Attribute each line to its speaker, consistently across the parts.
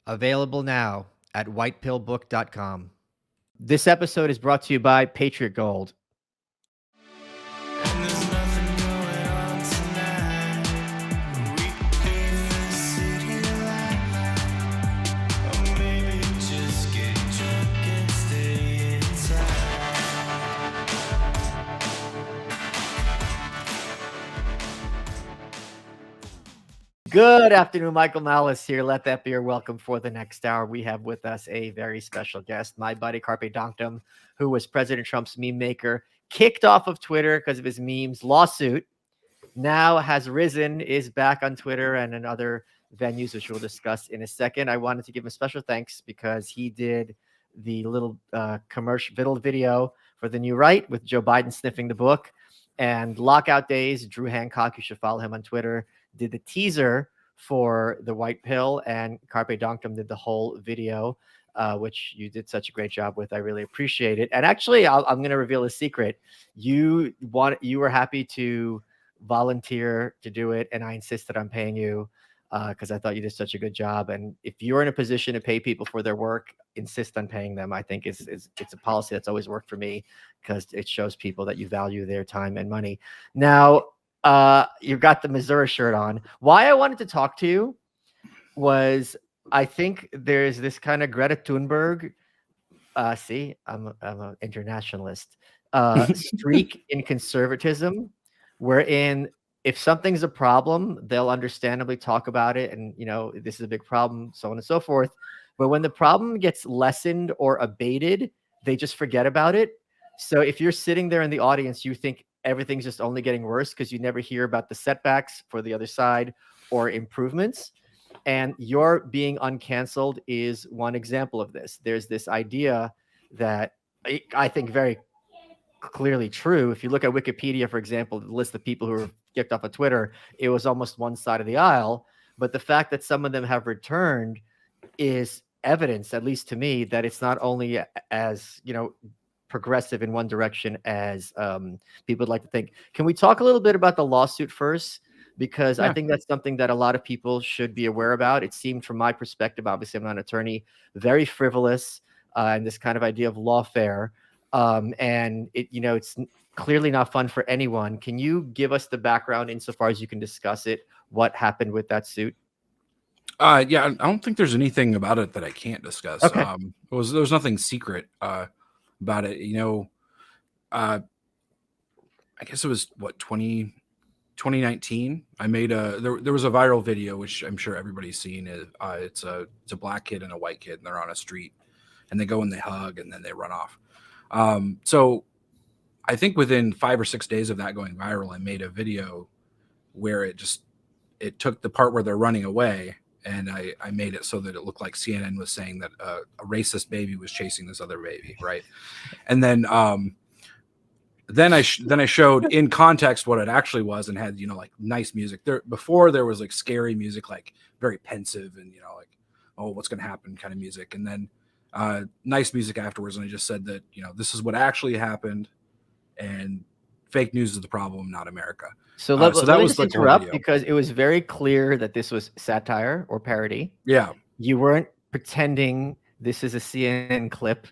Speaker 1: Available now at whitepillbook.com. This episode is brought to you by Patriot Gold.
Speaker 2: And there's nothing going on tonight. We could be the city light. Or maybe just get drunk and stay inside.
Speaker 1: Good afternoon, Michael Malice here. Let that be your welcome for the next hour. We have with us a very special guest, my buddy Carpe Donktum, who was President Trump's meme maker, kicked off of Twitter because of his memes, lawsuit, now has risen, is back on Twitter and in other venues, which we'll discuss in a second. I wanted to give him special thanks because he did the little commercial video for the New Right with Joe Biden sniffing the book. And Lockout Days, Drew Hancock, you should follow him on Twitter, did the teaser for the White Pill, and Carpe Donktum did the whole video, which you did such a great job with. I really appreciate it. And actually, I'm going to reveal a secret. You were happy to volunteer to do it, and I insisted on paying you because I thought you did such a good job. And if you're in a position to pay people for their work, insist on paying them. I think it's a policy that's always worked for me because it shows people that you value their time and money. Now, you got the Missouri shirt on. Why I wanted to talk to you was I think there's this kind of Greta Thunberg. See, I'm an internationalist. Streak in conservatism, wherein if something's a problem, they'll understandably talk about it, and this is a big problem, so on and so forth. But when the problem gets lessened or abated, they just forget about it. So if you're sitting there in the audience, you think everything's just only getting worse because you never hear about the setbacks for the other side or improvements. And your being uncanceled is one example of this. There's this idea that I think very clearly true. If you look at Wikipedia, for example, the list of people who were kicked off of Twitter, it was almost one side of the aisle. But the fact that some of them have returned is evidence, at least to me, that it's not only as, progressive in one direction as people would like to think. Can we talk a little bit about the lawsuit first? Because I think that's something that a lot of people should be aware about. It seemed, from my perspective, obviously I'm not an attorney, very frivolous, and this kind of idea of lawfare. And it's clearly not fun for anyone. Can you give us the background insofar as you can discuss it? What happened with that suit?
Speaker 3: Yeah, I don't think there's anything about it that I can't discuss.
Speaker 1: Okay.
Speaker 3: There was nothing secret about it. I guess it was 2019. I made there was a viral video, which I'm sure everybody's seen. It's a black kid and a white kid, and they're on a street, and they go and they hug, and then they run off. So I think within 5 or 6 days of that going viral, I made a video where it took the part where they're running away, and I made it so that it looked like CNN was saying that a racist baby was chasing this other baby, right? And then I showed in context what it actually was, and had like nice music. Before there was like scary music, like very pensive, and like, oh, what's going to happen kind of music, and then nice music afterwards. And I just said that this is what actually happened, and fake news is the problem, not America.
Speaker 1: So let me just interrupt, because it was very clear that this was satire or parody.
Speaker 3: Yeah.
Speaker 1: You weren't pretending this is a CNN clip,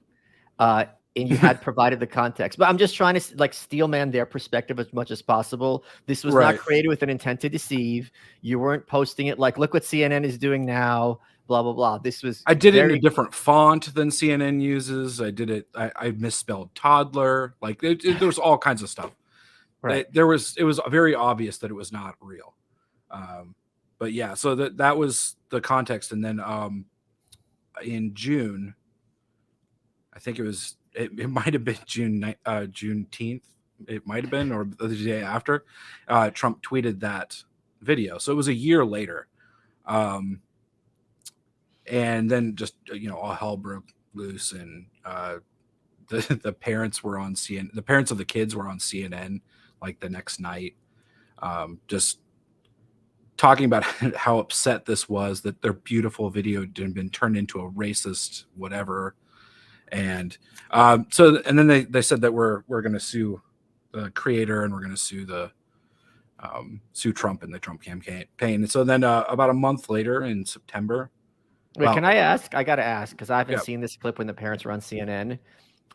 Speaker 1: and you had provided the context. But I'm just trying to steelman their perspective as much as possible. This was not created with an intent to deceive. You weren't posting it like, look what CNN is doing now, blah, blah, blah. I
Speaker 3: did it in a different font than CNN uses. I misspelled toddler. Like there was all kinds of stuff. Right. It was very obvious that it was not real. But yeah, so that was the context. And then in June, I think it might have been Juneteenth. It might have been, or the day after, Trump tweeted that video. So it was a year later. And then just, all hell broke loose, and the parents were on CNN. The parents of the kids were on CNN like the next night, just talking about how upset this was that their beautiful video had been turned into a racist whatever. And then they said that we're going to sue the creator, and we're going to sue sue Trump and the Trump campaign. And so then about a month later, in September,
Speaker 1: Wait, can
Speaker 3: Well,
Speaker 1: I ask? I gotta ask because I haven't
Speaker 3: yeah,
Speaker 1: seen this clip when the parents were on CNN.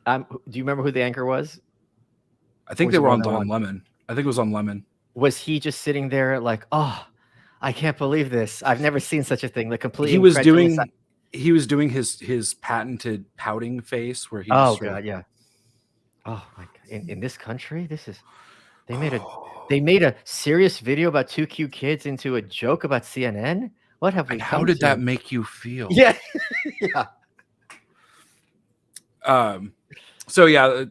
Speaker 1: Do you remember who the anchor was?
Speaker 3: I
Speaker 1: Or
Speaker 3: think
Speaker 1: was
Speaker 3: they
Speaker 1: it
Speaker 3: were
Speaker 1: more
Speaker 3: on
Speaker 1: than
Speaker 3: Don
Speaker 1: one?
Speaker 3: Lemon. I think it was on Lemon.
Speaker 1: Was he just sitting there like, oh, I can't believe this. I've never seen such a thing. Like completely
Speaker 3: He was
Speaker 1: incredulous.
Speaker 3: doing his patented pouting face where he just
Speaker 1: Oh
Speaker 3: sort of.
Speaker 1: god, yeah. Oh my god. In this country, this is they made a serious video about two cute kids into a joke about CNN. What have we
Speaker 3: And how
Speaker 1: come
Speaker 3: did that
Speaker 1: to?
Speaker 3: make you feel?
Speaker 1: Yeah, yeah.
Speaker 3: So yeah,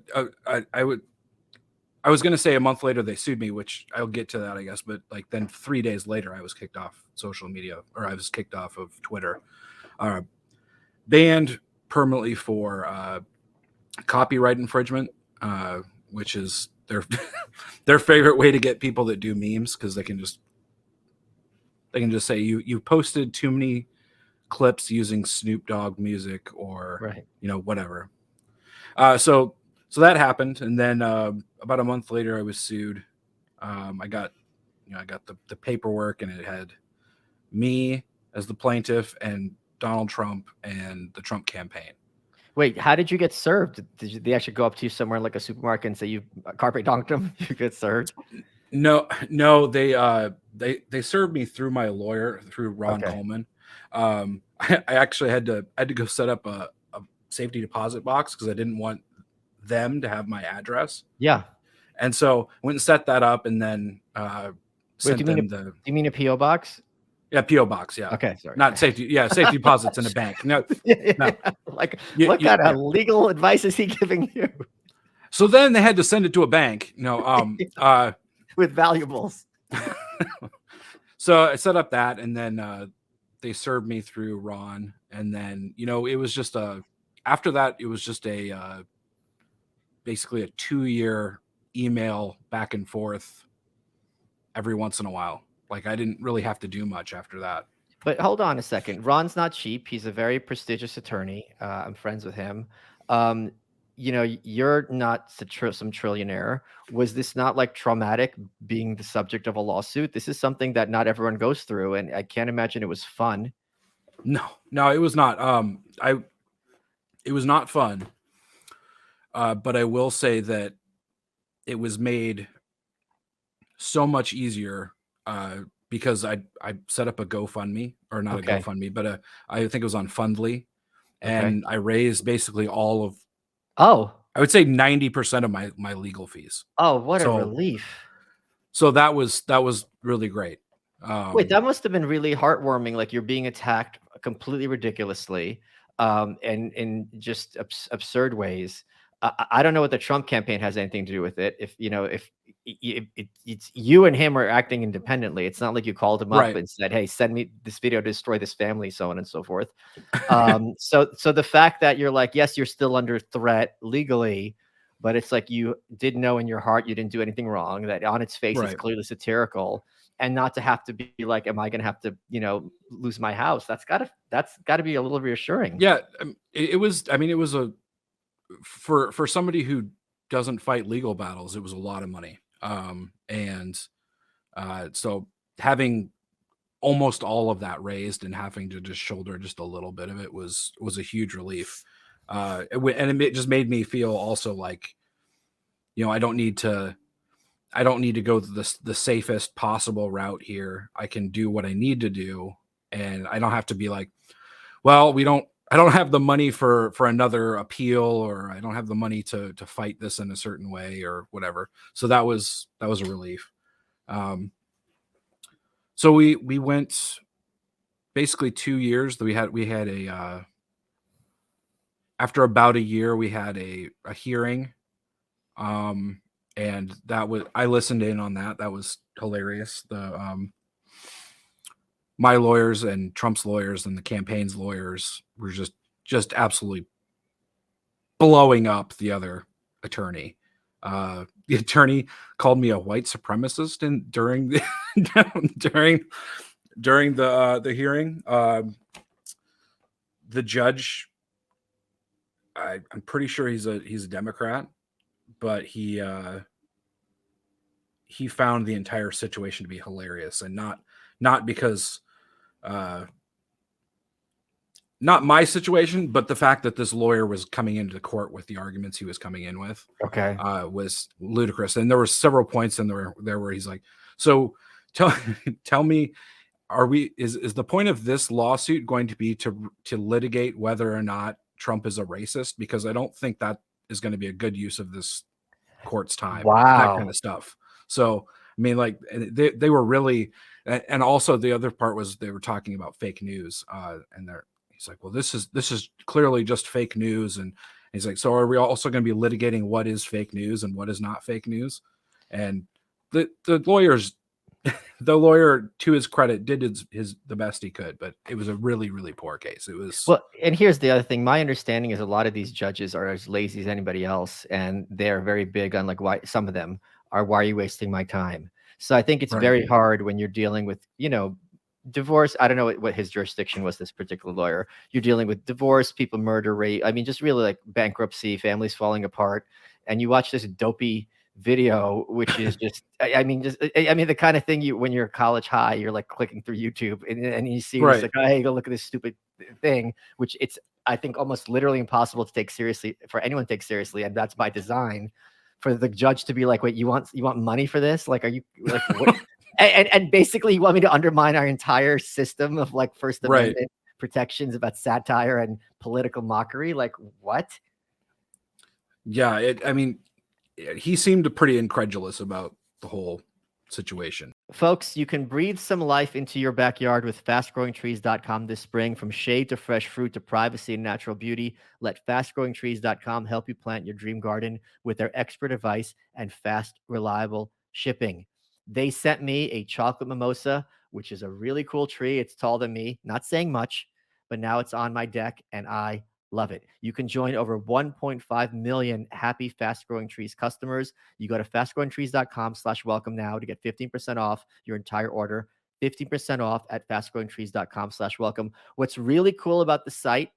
Speaker 3: I was going to say a month later they sued me, which I'll get to that, I guess. But like then 3 days later, I was kicked off social media, or I was kicked off of Twitter, banned permanently for copyright infringement, which is their their favorite way to get people that do memes, because they can just say you posted too many clips using Snoop Dogg music or
Speaker 1: Right.
Speaker 3: whatever. So that happened, and then about a month later, I was sued. I got the paperwork, and it had me as the plaintiff and Donald Trump and the Trump campaign.
Speaker 1: Wait, how did you get served? They actually go up to you somewhere in like a supermarket and say you Carpe Donktum? You get served?
Speaker 3: No, they served me through my lawyer, through Ron
Speaker 1: Okay.
Speaker 3: Coleman. I actually had to go set up a safety deposit box because I didn't want them to have my address.
Speaker 1: Yeah.
Speaker 3: And so went and set that up, and then
Speaker 1: Wait,
Speaker 3: sent them
Speaker 1: do you mean a PO box?
Speaker 3: PO box, yeah.
Speaker 1: Okay, sorry.
Speaker 3: Not safety, safety deposits in a bank. No, no.
Speaker 1: Like,
Speaker 3: You-
Speaker 1: what kind of
Speaker 3: yeah.
Speaker 1: legal advice is he giving you
Speaker 3: So then they had to send it to a bank.
Speaker 1: with valuables?
Speaker 3: So I set up that, and then they served me through Ron, and then it was just after that it was just a basically a 2-year email back and forth every once in a while. Like I didn't really have to do much after that.
Speaker 1: But hold on a second. Ron's not cheap. He's a very prestigious attorney. I'm friends with him. You're not some trillionaire. Was this not like traumatic being the subject of a lawsuit? This is something that not everyone goes through, and I can't imagine it was fun.
Speaker 3: No, it was not. It was not fun. But I will say that it was made so much easier because I set up a GoFundMe, or not
Speaker 1: Okay.
Speaker 3: a GoFundMe, but I think it was on Fundly,
Speaker 1: Okay.
Speaker 3: and I raised basically all of,
Speaker 1: Oh,
Speaker 3: I would say 90% of my legal fees.
Speaker 1: oh, what a
Speaker 3: So-
Speaker 1: relief.
Speaker 3: So that was really great.
Speaker 1: Wait, that must have been really heartwarming. Like you're being attacked completely ridiculously, and in just absurd ways. I don't know what the Trump campaign has anything to do with it. If it's you and him are acting independently, it's not like you called him up
Speaker 3: Right.
Speaker 1: and said, "Hey, send me this video to destroy this family," so on and so forth. So the fact that you're like, yes, you're still under threat legally, but it's like you did know in your heart you didn't do anything wrong. That on its face is
Speaker 3: Right.
Speaker 1: clearly satirical, and not to have to be like, am I going to have to lose my house? That's gotta be a little reassuring.
Speaker 3: Yeah, it was. I mean, it was for somebody who doesn't fight legal battles, it was a lot of money. So having almost all of that raised and having to just shoulder just a little bit of it was a huge relief. And it just made me feel also like, I don't need to go the safest possible route here. I can do what I need to do, and I don't have to be like, well, I don't have the money for another appeal, or I don't have the money to fight this in a certain way or whatever. So that was a relief. So we went basically 2 years. We had a after about a year we had a hearing, and I listened in on that. That was hilarious. My lawyers and Trump's lawyers and the campaign's lawyers were just absolutely blowing up the other attorney. The attorney called me a white supremacist during the during the hearing. The judge, I'm pretty sure he's a Democrat, but he found the entire situation to be hilarious, and not because not my situation, but the fact that this lawyer was coming into the court with the arguments he was coming in with,
Speaker 1: Okay.
Speaker 3: was ludicrous. And there were several points in there where he's like, so tell me, is the point of this lawsuit going to be to litigate whether or not Trump is a racist? Because I don't think that is going to be a good use of this court's time. That kind of stuff. So, I mean, like they were really, and also the other part was they were talking about fake news, and he's like, well, this is clearly just fake news. And he's like, so are we also going to be litigating what is fake news and what is not fake news? And the lawyer, to his credit, did the best he could, but it was a really, really poor case. It was,
Speaker 1: well, and here's the other thing. My understanding is a lot of these judges are as lazy as anybody else, and they're very big on like why some of them are, why are you wasting my time? So I think it's very hard when you're dealing with, divorce. I don't know what his jurisdiction was, this particular lawyer. You're dealing with divorce, people murder, rape. I mean, just really like bankruptcy, families falling apart. And you watch this dopey video, which is just, I mean, the kind of thing when you're college high, you're like clicking through YouTube and you see this, like, oh, hey, go look at this stupid thing, which it's, I think, almost literally impossible to take seriously, for anyone to take seriously. And that's by design, for the judge to be like, wait, you want money for this? Like, are you like, what? And basically you want me to undermine our entire system of like First Amendment protections about satire and political mockery? Like, what?
Speaker 3: Yeah. I mean, he seemed pretty incredulous about the whole situation.
Speaker 1: Folks, you can breathe some life into your backyard with fastgrowingtrees.com this spring. From shade to fresh fruit to privacy and natural beauty, let fastgrowingtrees.com help you plant your dream garden with their expert advice and fast, reliable shipping. They sent me a chocolate mimosa, which is a really cool tree. It's taller than me, not saying much, but now it's on my deck and I love it. You can join over 1.5 million happy Fast Growing Trees customers. You go to fastgrowingtrees.com/welcome now to get 15% off your entire order. 15% off at fastgrowingtrees.com/welcome. What's really cool about the site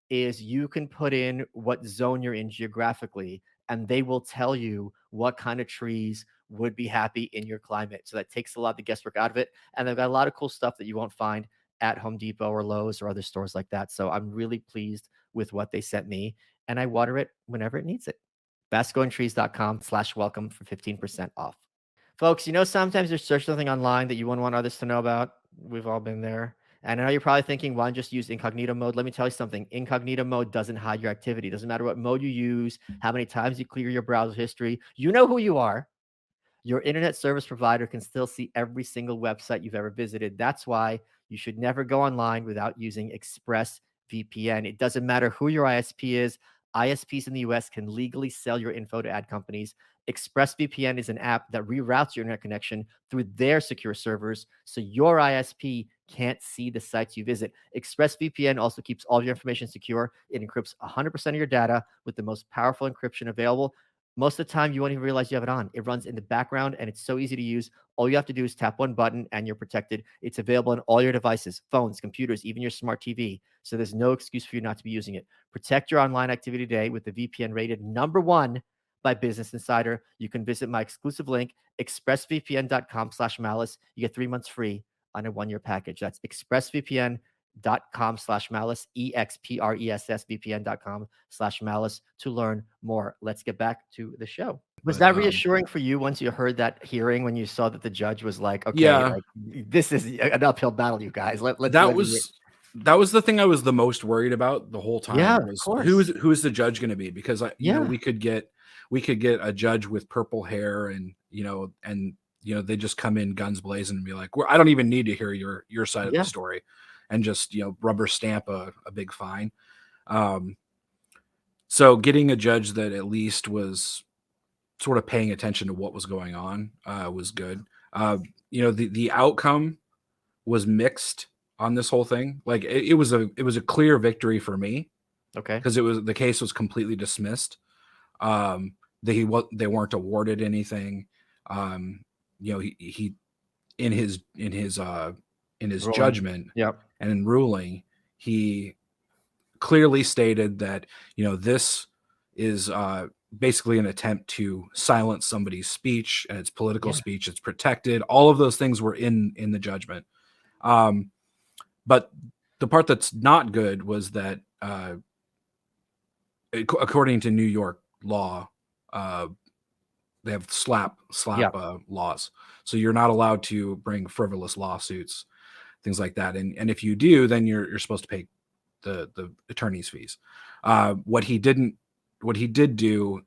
Speaker 1: is you can put in what zone you're in geographically, and they will tell you what kind of trees would be happy in your climate. So that takes a lot of the guesswork out of it. And they've got a lot of cool stuff that you won't find at Home Depot or Lowe's or other stores like that. So I'm really pleased with what they sent me, and I water it whenever it needs it. fastgrowingtrees.com/welcome for 15% off. Folks, sometimes you search something online that you wouldn't want others to know about. We've all been there. And I know you're probably thinking, why don't just use incognito mode? Let me tell you something. Incognito mode doesn't hide your activity. It doesn't matter what mode you use, how many times you clear your browser history. You know who you are. Your internet service provider can still see every single website you've ever visited. That's why you should never go online without using ExpressVPN. It doesn't matter who your ISP is. ISPs in the US can legally sell your info to ad companies. ExpressVPN is an app that reroutes your internet connection through their secure servers, so your ISP can't see the sites you visit. ExpressVPN also keeps all your information secure. It encrypts 100% of your data with the most powerful encryption available. Most of the time, you won't even realize you have it on. It runs in the background, and it's so easy to use. All you have to do is tap one button, and you're protected. It's available on all your devices, phones, computers, even your smart TV. So there's no excuse for you not to be using it. Protect your online activity today with the VPN rated #1 by Business Insider. You can visit my exclusive link, expressvpn.com/malice. You get 3 months free on a 1-year package. That's expressvpn.com/malice, expressvpn.com/malice to learn more. Let's get back to the show. Was that reassuring for you once you heard that hearing, when you saw that the judge was like, okay, like, this is an uphill battle, you guys.
Speaker 3: That was the thing I was the most worried about the whole time.
Speaker 1: Yeah,
Speaker 3: was
Speaker 1: of course.
Speaker 3: Who is the judge going to be? Because we could get a judge with purple hair and they just come in guns blazing and be like, I don't even need to hear your side of the story, and just rubber stamp a big fine. So getting a judge that at least was sort of paying attention to what was going on was good. The outcome was mixed on this whole thing. Like it was a clear victory for me.
Speaker 1: Okay.
Speaker 3: Because the case was completely dismissed. They weren't awarded anything. He in his judgment and in ruling, he clearly stated that this is basically an attempt to silence somebody's speech, and it's political speech. It's protected. All of those things were in the judgment. But the part that's not good was that according to New York law, they have slap
Speaker 1: Yeah.
Speaker 3: laws, so you're not allowed to bring frivolous lawsuits, things like that. And if you do, then you're supposed to pay the attorney's fees. What he did do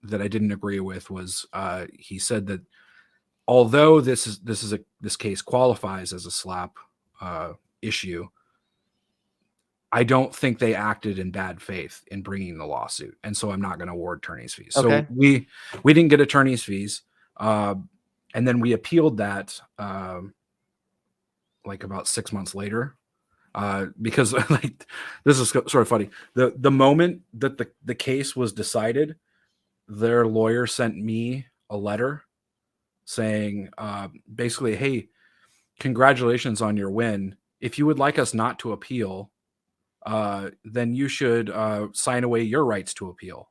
Speaker 3: that I didn't agree with was he said that although this case qualifies as a slap issue, I don't think they acted in bad faith in bringing the lawsuit, and so I'm not going to award attorney's fees.
Speaker 1: Okay.
Speaker 3: So we didn't get attorney's fees, and then we appealed that like about 6 months later, because like this is sort of funny. The moment that the case was decided, their lawyer sent me a letter saying basically, hey, congratulations on your win. If you would like us not to appeal, then you should sign away your rights to appeal.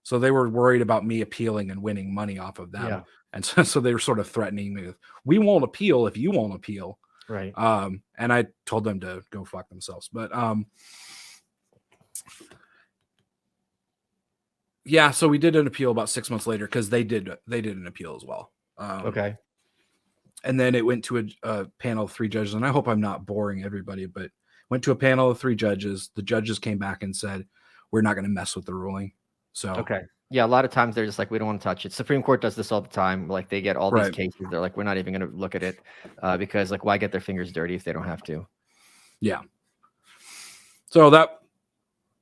Speaker 3: So they were worried about me appealing and winning money off of them.
Speaker 1: Yeah.
Speaker 3: And so they were sort of threatening me with, we won't appeal if you won't appeal.
Speaker 1: Right.
Speaker 3: And I told them to go fuck themselves. But yeah, so we did an appeal about 6 months later because they did an appeal as well.
Speaker 1: Okay.
Speaker 3: And then it went to a panel of 3 judges, and I hope I'm not boring everybody, but went to a panel of 3 judges. The judges came back and said, we're not going to mess with the ruling. So,
Speaker 1: okay. Yeah. A lot of times they're just like, we don't want to touch it. Supreme Court does this all the time. Like they get all these
Speaker 3: Right.
Speaker 1: cases. They're like, we're not even going to look at it because like, why get their fingers dirty if they don't have to?
Speaker 3: Yeah. So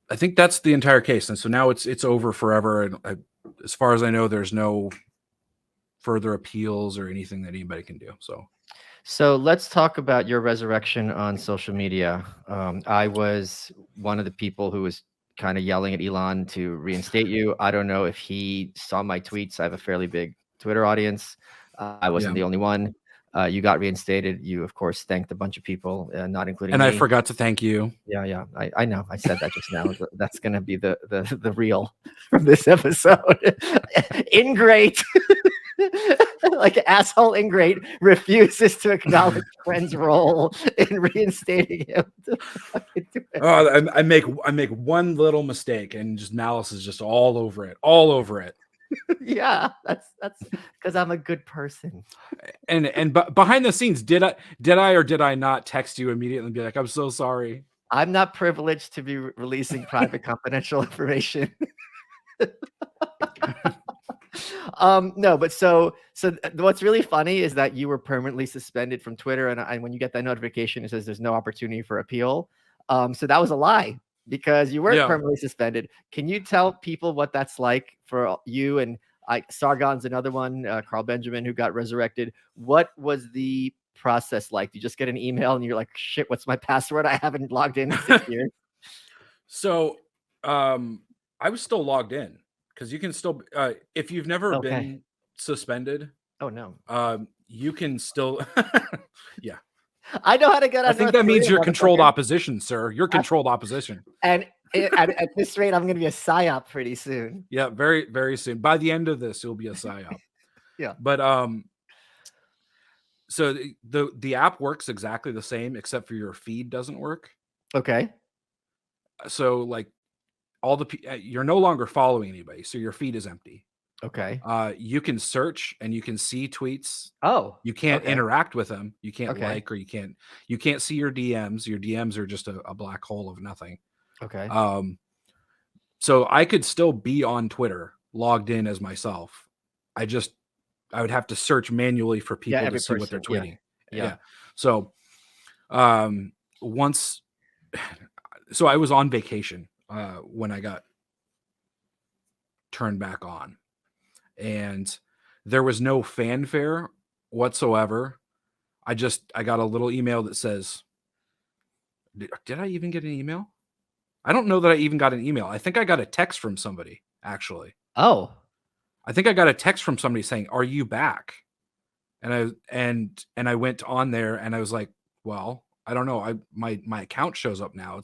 Speaker 3: I think that's the entire case. And so now it's over forever. And as far as I know, there's no further appeals or anything that anybody can do.
Speaker 1: So let's talk about your resurrection on social media. I was one of the people who was kind of yelling at Elon to reinstate you. I don't know if he saw my tweets. I have a fairly big Twitter audience. I wasn't the only one. You got reinstated. You, of course, thanked a bunch of people, not including me.
Speaker 3: I forgot to thank you.
Speaker 1: Yeah. I know. I said that just now. That's going to be the reel from this episode. Ingrate. Like asshole ingrate refuses to acknowledge friend's role in reinstating him.
Speaker 3: Oh, I make one little mistake and just Malice is just all over it.
Speaker 1: Yeah, that's because I'm a good person.
Speaker 3: And behind the scenes, did I or did I not text you immediately and be like, I'm so sorry?
Speaker 1: I'm not privileged to be releasing private confidential information. No, but so what's really funny is that you were permanently suspended from Twitter, and when you get that notification, it says there's no opportunity for appeal. So that was a lie because you weren't permanently suspended. Can you tell people what that's like for you? And Sargon's another one, Carl Benjamin, who got resurrected. What was the process like? You just get an email and you're like, shit, what's my password? I haven't logged in 6 years.
Speaker 3: So I was still logged in. Because you can still, if you've never been suspended,
Speaker 1: oh no,
Speaker 3: you can still, yeah.
Speaker 1: I know how to get.
Speaker 3: I think that means you're controlled opposition, sir. You're controlled opposition.
Speaker 1: And at this rate, I'm going to be a psyop pretty soon.
Speaker 3: Yeah, very, very soon. By the end of this, you'll be a psyop.
Speaker 1: Yeah.
Speaker 3: But so the app works exactly the same, except for your feed doesn't work.
Speaker 1: Okay.
Speaker 3: So like. You're no longer following anybody, so your feed is empty.
Speaker 1: Okay.
Speaker 3: You can search and you can see tweets.
Speaker 1: Oh,
Speaker 3: you can't interact with them. You can't
Speaker 1: like,
Speaker 3: or you can't see your DMs. Your DMs are just a black hole of nothing.
Speaker 1: Okay.
Speaker 3: So I could still be on Twitter logged in as myself. I would have to search manually for people to see what they're tweeting. Yeah. So so I was on vacation when I got turned back on, and there was no fanfare whatsoever. I got a little email that says, did I even get an email? I don't know that I even got an email. I think I got a text from somebody, actually.
Speaker 1: Oh,
Speaker 3: I think I got a text from somebody saying, are you back? And I went on there and I was like, well, I don't know. My account shows up now.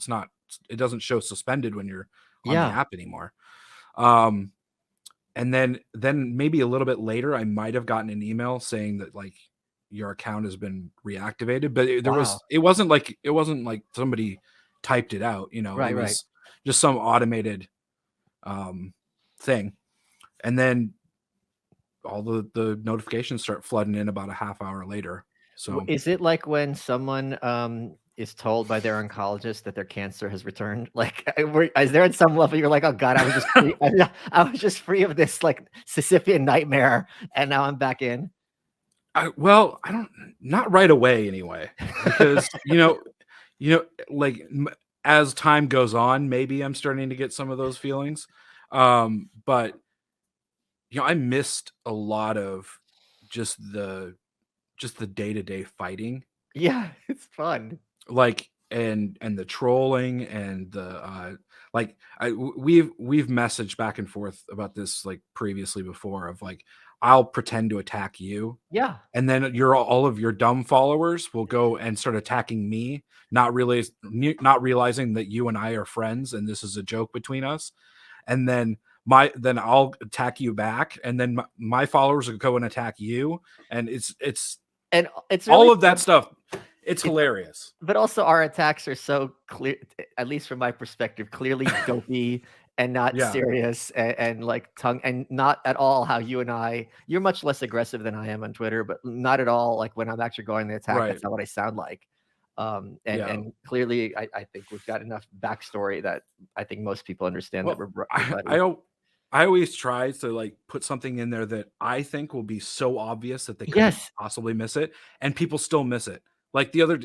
Speaker 3: It doesn't show suspended when you're on the app anymore. And then maybe a little bit later, I might have gotten an email saying that, like, your account has been reactivated. But it
Speaker 1: Wow.
Speaker 3: wasn't like somebody typed it out, you know.
Speaker 1: Right,
Speaker 3: It
Speaker 1: right.
Speaker 3: was just some automated thing. And then all the notifications start flooding in about a half hour later. So
Speaker 1: Is it like when someone is told by their oncologist that their cancer has returned? Like, is there at some level you're like, oh God, I was just free. I was just free of this like Sisyphean nightmare, and now I'm back in.
Speaker 3: well, I don't, not right away anyway, because like as time goes on, maybe I'm starting to get some of those feelings. But I missed a lot of just the day-to-day fighting,
Speaker 1: Yeah, it's fun.
Speaker 3: like, and the trolling and the like. We've messaged back and forth about this like previously before, of like, I'll pretend to attack you,
Speaker 1: Yeah.
Speaker 3: and then all of your dumb followers will go and start attacking me, not realizing that you and I are friends and this is a joke between us. And then I'll attack you back, and then my followers will go and attack you, and it's
Speaker 1: And it's really
Speaker 3: all of that
Speaker 1: fun.
Speaker 3: stuff. It's hilarious.
Speaker 1: But also our attacks are so clear, at least from my perspective, clearly dopey and not
Speaker 3: Yeah.
Speaker 1: serious, and like tongue, and not at all how you and you're much less aggressive than I am on Twitter, but not at all like when I'm actually going to attack,
Speaker 3: Right.
Speaker 1: that's not what I sound like.
Speaker 3: Yeah.
Speaker 1: And clearly I think we've got enough backstory that I think most people understand that
Speaker 3: Well,
Speaker 1: we're buddies.
Speaker 3: I always try to like put something in there that I think will be so obvious that they couldn't
Speaker 1: Yes.
Speaker 3: possibly miss it, and people still miss it. Like the other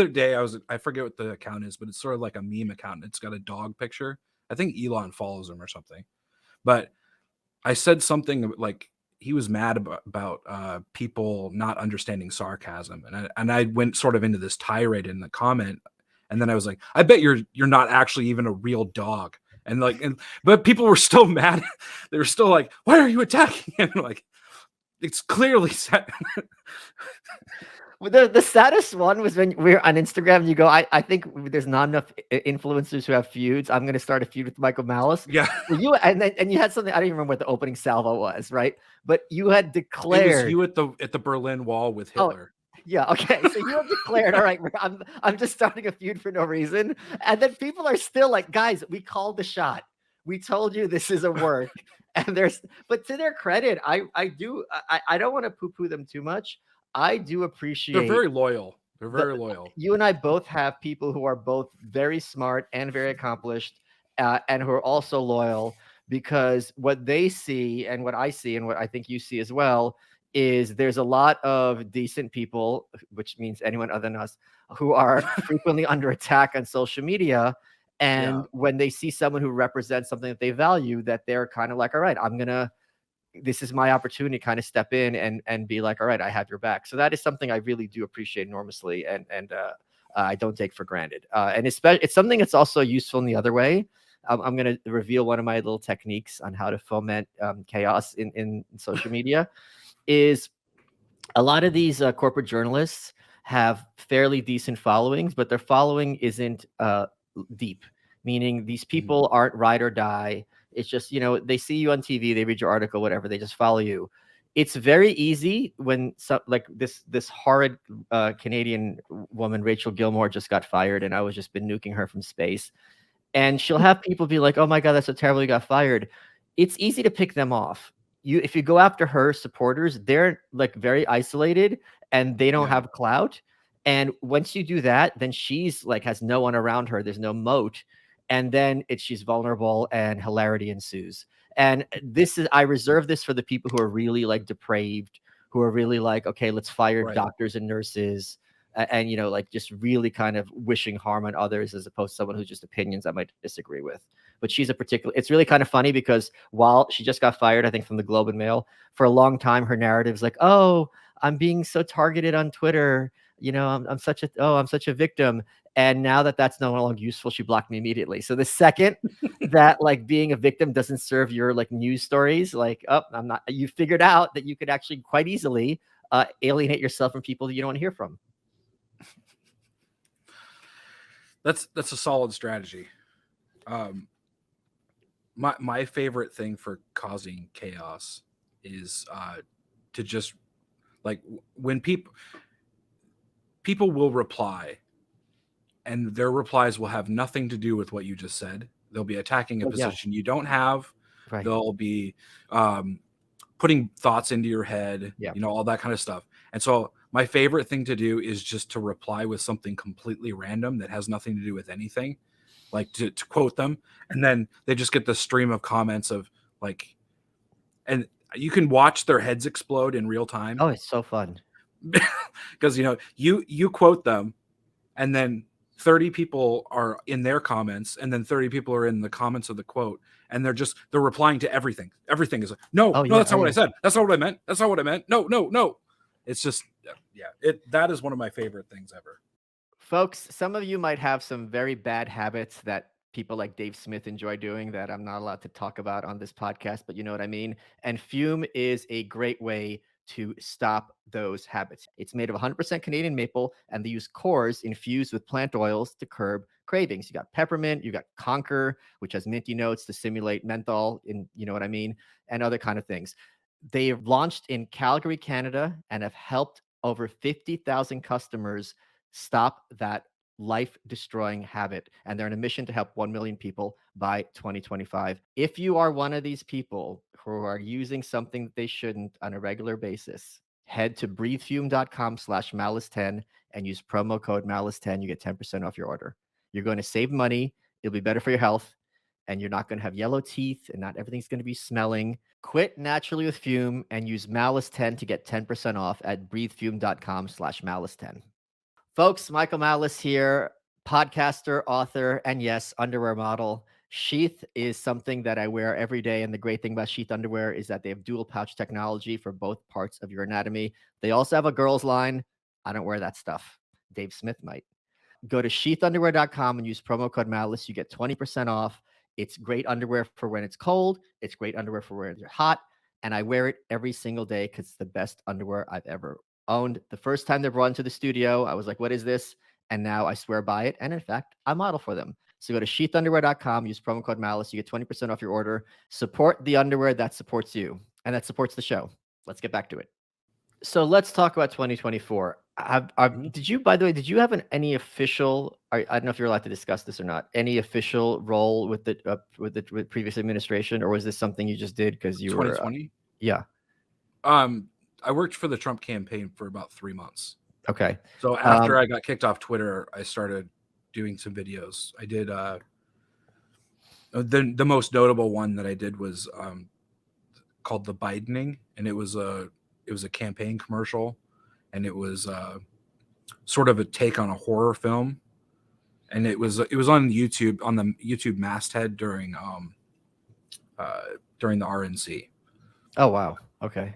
Speaker 3: day, I forget what the account is, but it's sort of like a meme account. It's got a dog picture. I think Elon follows him or something. But I said something like he was mad about people not understanding sarcasm, and I went sort of into this tirade in the comment, and then I was like, I bet you're not actually even a real dog. And like, but people were still mad. They were still like, why are you attacking him? Like, it's clearly set.
Speaker 1: The saddest one was when we were on Instagram and you go, I think there's not enough influencers who have feuds. I'm going to start a feud with Michael Malice.
Speaker 3: Yeah.
Speaker 1: So and you had something, I don't even remember what the opening salvo was, right? But you had declared.
Speaker 3: It was you at the Berlin Wall with Hitler.
Speaker 1: Yeah, okay. So you have declared, all right, I'm just starting a feud for no reason. And then people are still like, guys, we called the shot. We told you this is a work. And but to their credit, I don't want to poo-poo them too much. I do appreciate.
Speaker 3: They're very loyal. They're very loyal.
Speaker 1: You and I both have people who are both very smart and very accomplished, and who are also loyal, because what they see and what I see and what I think you see as well is there's a lot of decent people, which means anyone other than us, who are frequently under attack on social media. And when they see someone who represents something that they value, that they're kind of like, all right, this is my opportunity to kind of step in and be like, all right, I have your back. So that is something I really do appreciate enormously. And I don't take for granted. And it's something that's also useful in the other way. I'm going to reveal one of my little techniques on how to foment chaos in social media. Is a lot of these corporate journalists have fairly decent followings, but their following isn't deep, meaning these people aren't ride or die. It's just, they see you on TV, they read your article, whatever, they just follow you. It's very easy when like this horrid Canadian woman, Rachel Gilmore, just got fired, and I was just been nuking her from space. And she'll have people be like, oh my God, that's so terrible, you got fired. It's easy to pick them off. If you go after her supporters, they're like very isolated and they don't have clout. And once you do that, then she's like has no one around her. There's no moat. And then she's vulnerable and hilarity ensues. And I reserve this for the people who are really like depraved, who are really like, okay, let's fire doctors and nurses. And, like just really kind of wishing harm on others, as opposed to someone who's just opinions I might disagree with. But it's really kind of funny because while she just got fired, I think from the Globe and Mail, for a long time, her narrative's like, oh, I'm being so targeted on Twitter. I'm such a victim. And now that's no longer useful, she blocked me immediately. So the second that like being a victim doesn't serve your like news stories, like, oh, you figured out that you could actually quite easily alienate yourself from people that you don't want to hear from.
Speaker 3: That's a solid strategy. My favorite thing for causing chaos is to just Like when people will reply, and their replies will have nothing to do with what you just said. They'll be attacking a
Speaker 1: Oh, yeah.
Speaker 3: position you don't have.
Speaker 1: Right.
Speaker 3: They'll be putting thoughts into your head,
Speaker 1: Yeah.
Speaker 3: all that kind of stuff. And so my favorite thing to do is just to reply with something completely random that has nothing to do with anything, like to quote them. And then they just get the stream of comments of like, and you can watch their heads explode in real time.
Speaker 1: Oh, it's so fun.
Speaker 3: Because, you quote them, and then 30 people are in their comments, and then 30 people are in the comments of the quote, and they're replying to everything. Everything is like, no,
Speaker 1: Oh,
Speaker 3: no,
Speaker 1: yeah.
Speaker 3: that's not
Speaker 1: Oh,
Speaker 3: what I
Speaker 1: yeah.
Speaker 3: said. That's not what I meant. That's not what I meant. No, no, no. It's just, that is one of my favorite things ever.
Speaker 1: Folks, some of you might have some very bad habits that people like Dave Smith enjoy doing that I'm not allowed to talk about on this podcast, but you know what I mean. And Fume is a great way to stop those habits. It's made of 100% Canadian maple, and they use cores infused with plant oils to curb cravings. You got peppermint, you got Conquer, which has minty notes to simulate menthol, you know what I mean, and other kind of things. They've launched in Calgary, Canada, and have helped over 50,000 customers stop that life-destroying habit. And they're on a mission to help 1 million people by 2025. If you are one of these people who are using something that they shouldn't on a regular basis, head to breathefume.com/malice10 and use promo code malice10. You get 10% off your order. You're going to save money. It'll be better for your health. And you're not going to have yellow teeth, and not everything's going to be smelling. Quit naturally with Fume and use Malice10 to get 10% off at breathefume.com/malice10. Folks, Michael Malice here, podcaster, author, and yes, underwear model. Sheath is something that I wear every day. And the great thing about Sheath underwear is that they have dual pouch technology for both parts of your anatomy. They also have a girls line. I don't wear that stuff. Dave Smith might. Go to sheathunderwear.com and use promo code Malice. You get 20% off. It's great underwear for when it's cold. It's great underwear for when it's hot. And I wear it every single day because it's the best underwear I've ever owned. The first time they brought into the studio, I was like, what is this? And now I swear by it. And in fact, I model for them. So go to sheathunderwear.com, use promo code Malice. You get 20% off your order. Support the underwear that supports you and that supports the show. Let's get back to it. So let's talk about 2024. Did you, by the way, did you have any official? I don't know if you're allowed to discuss this or not. Any official role with the previous administration, or was this something you just did because you
Speaker 3: 2020?
Speaker 1: Yeah.
Speaker 3: I worked for the Trump campaign for about 3 months.
Speaker 1: Okay.
Speaker 3: So after I got kicked off Twitter, I started doing some videos. I did the most notable one that I did was called The Bidening, and it was a campaign commercial, and it was sort of a take on a horror film, and it was on YouTube, on the YouTube masthead during the RNC.
Speaker 1: Oh wow. Okay.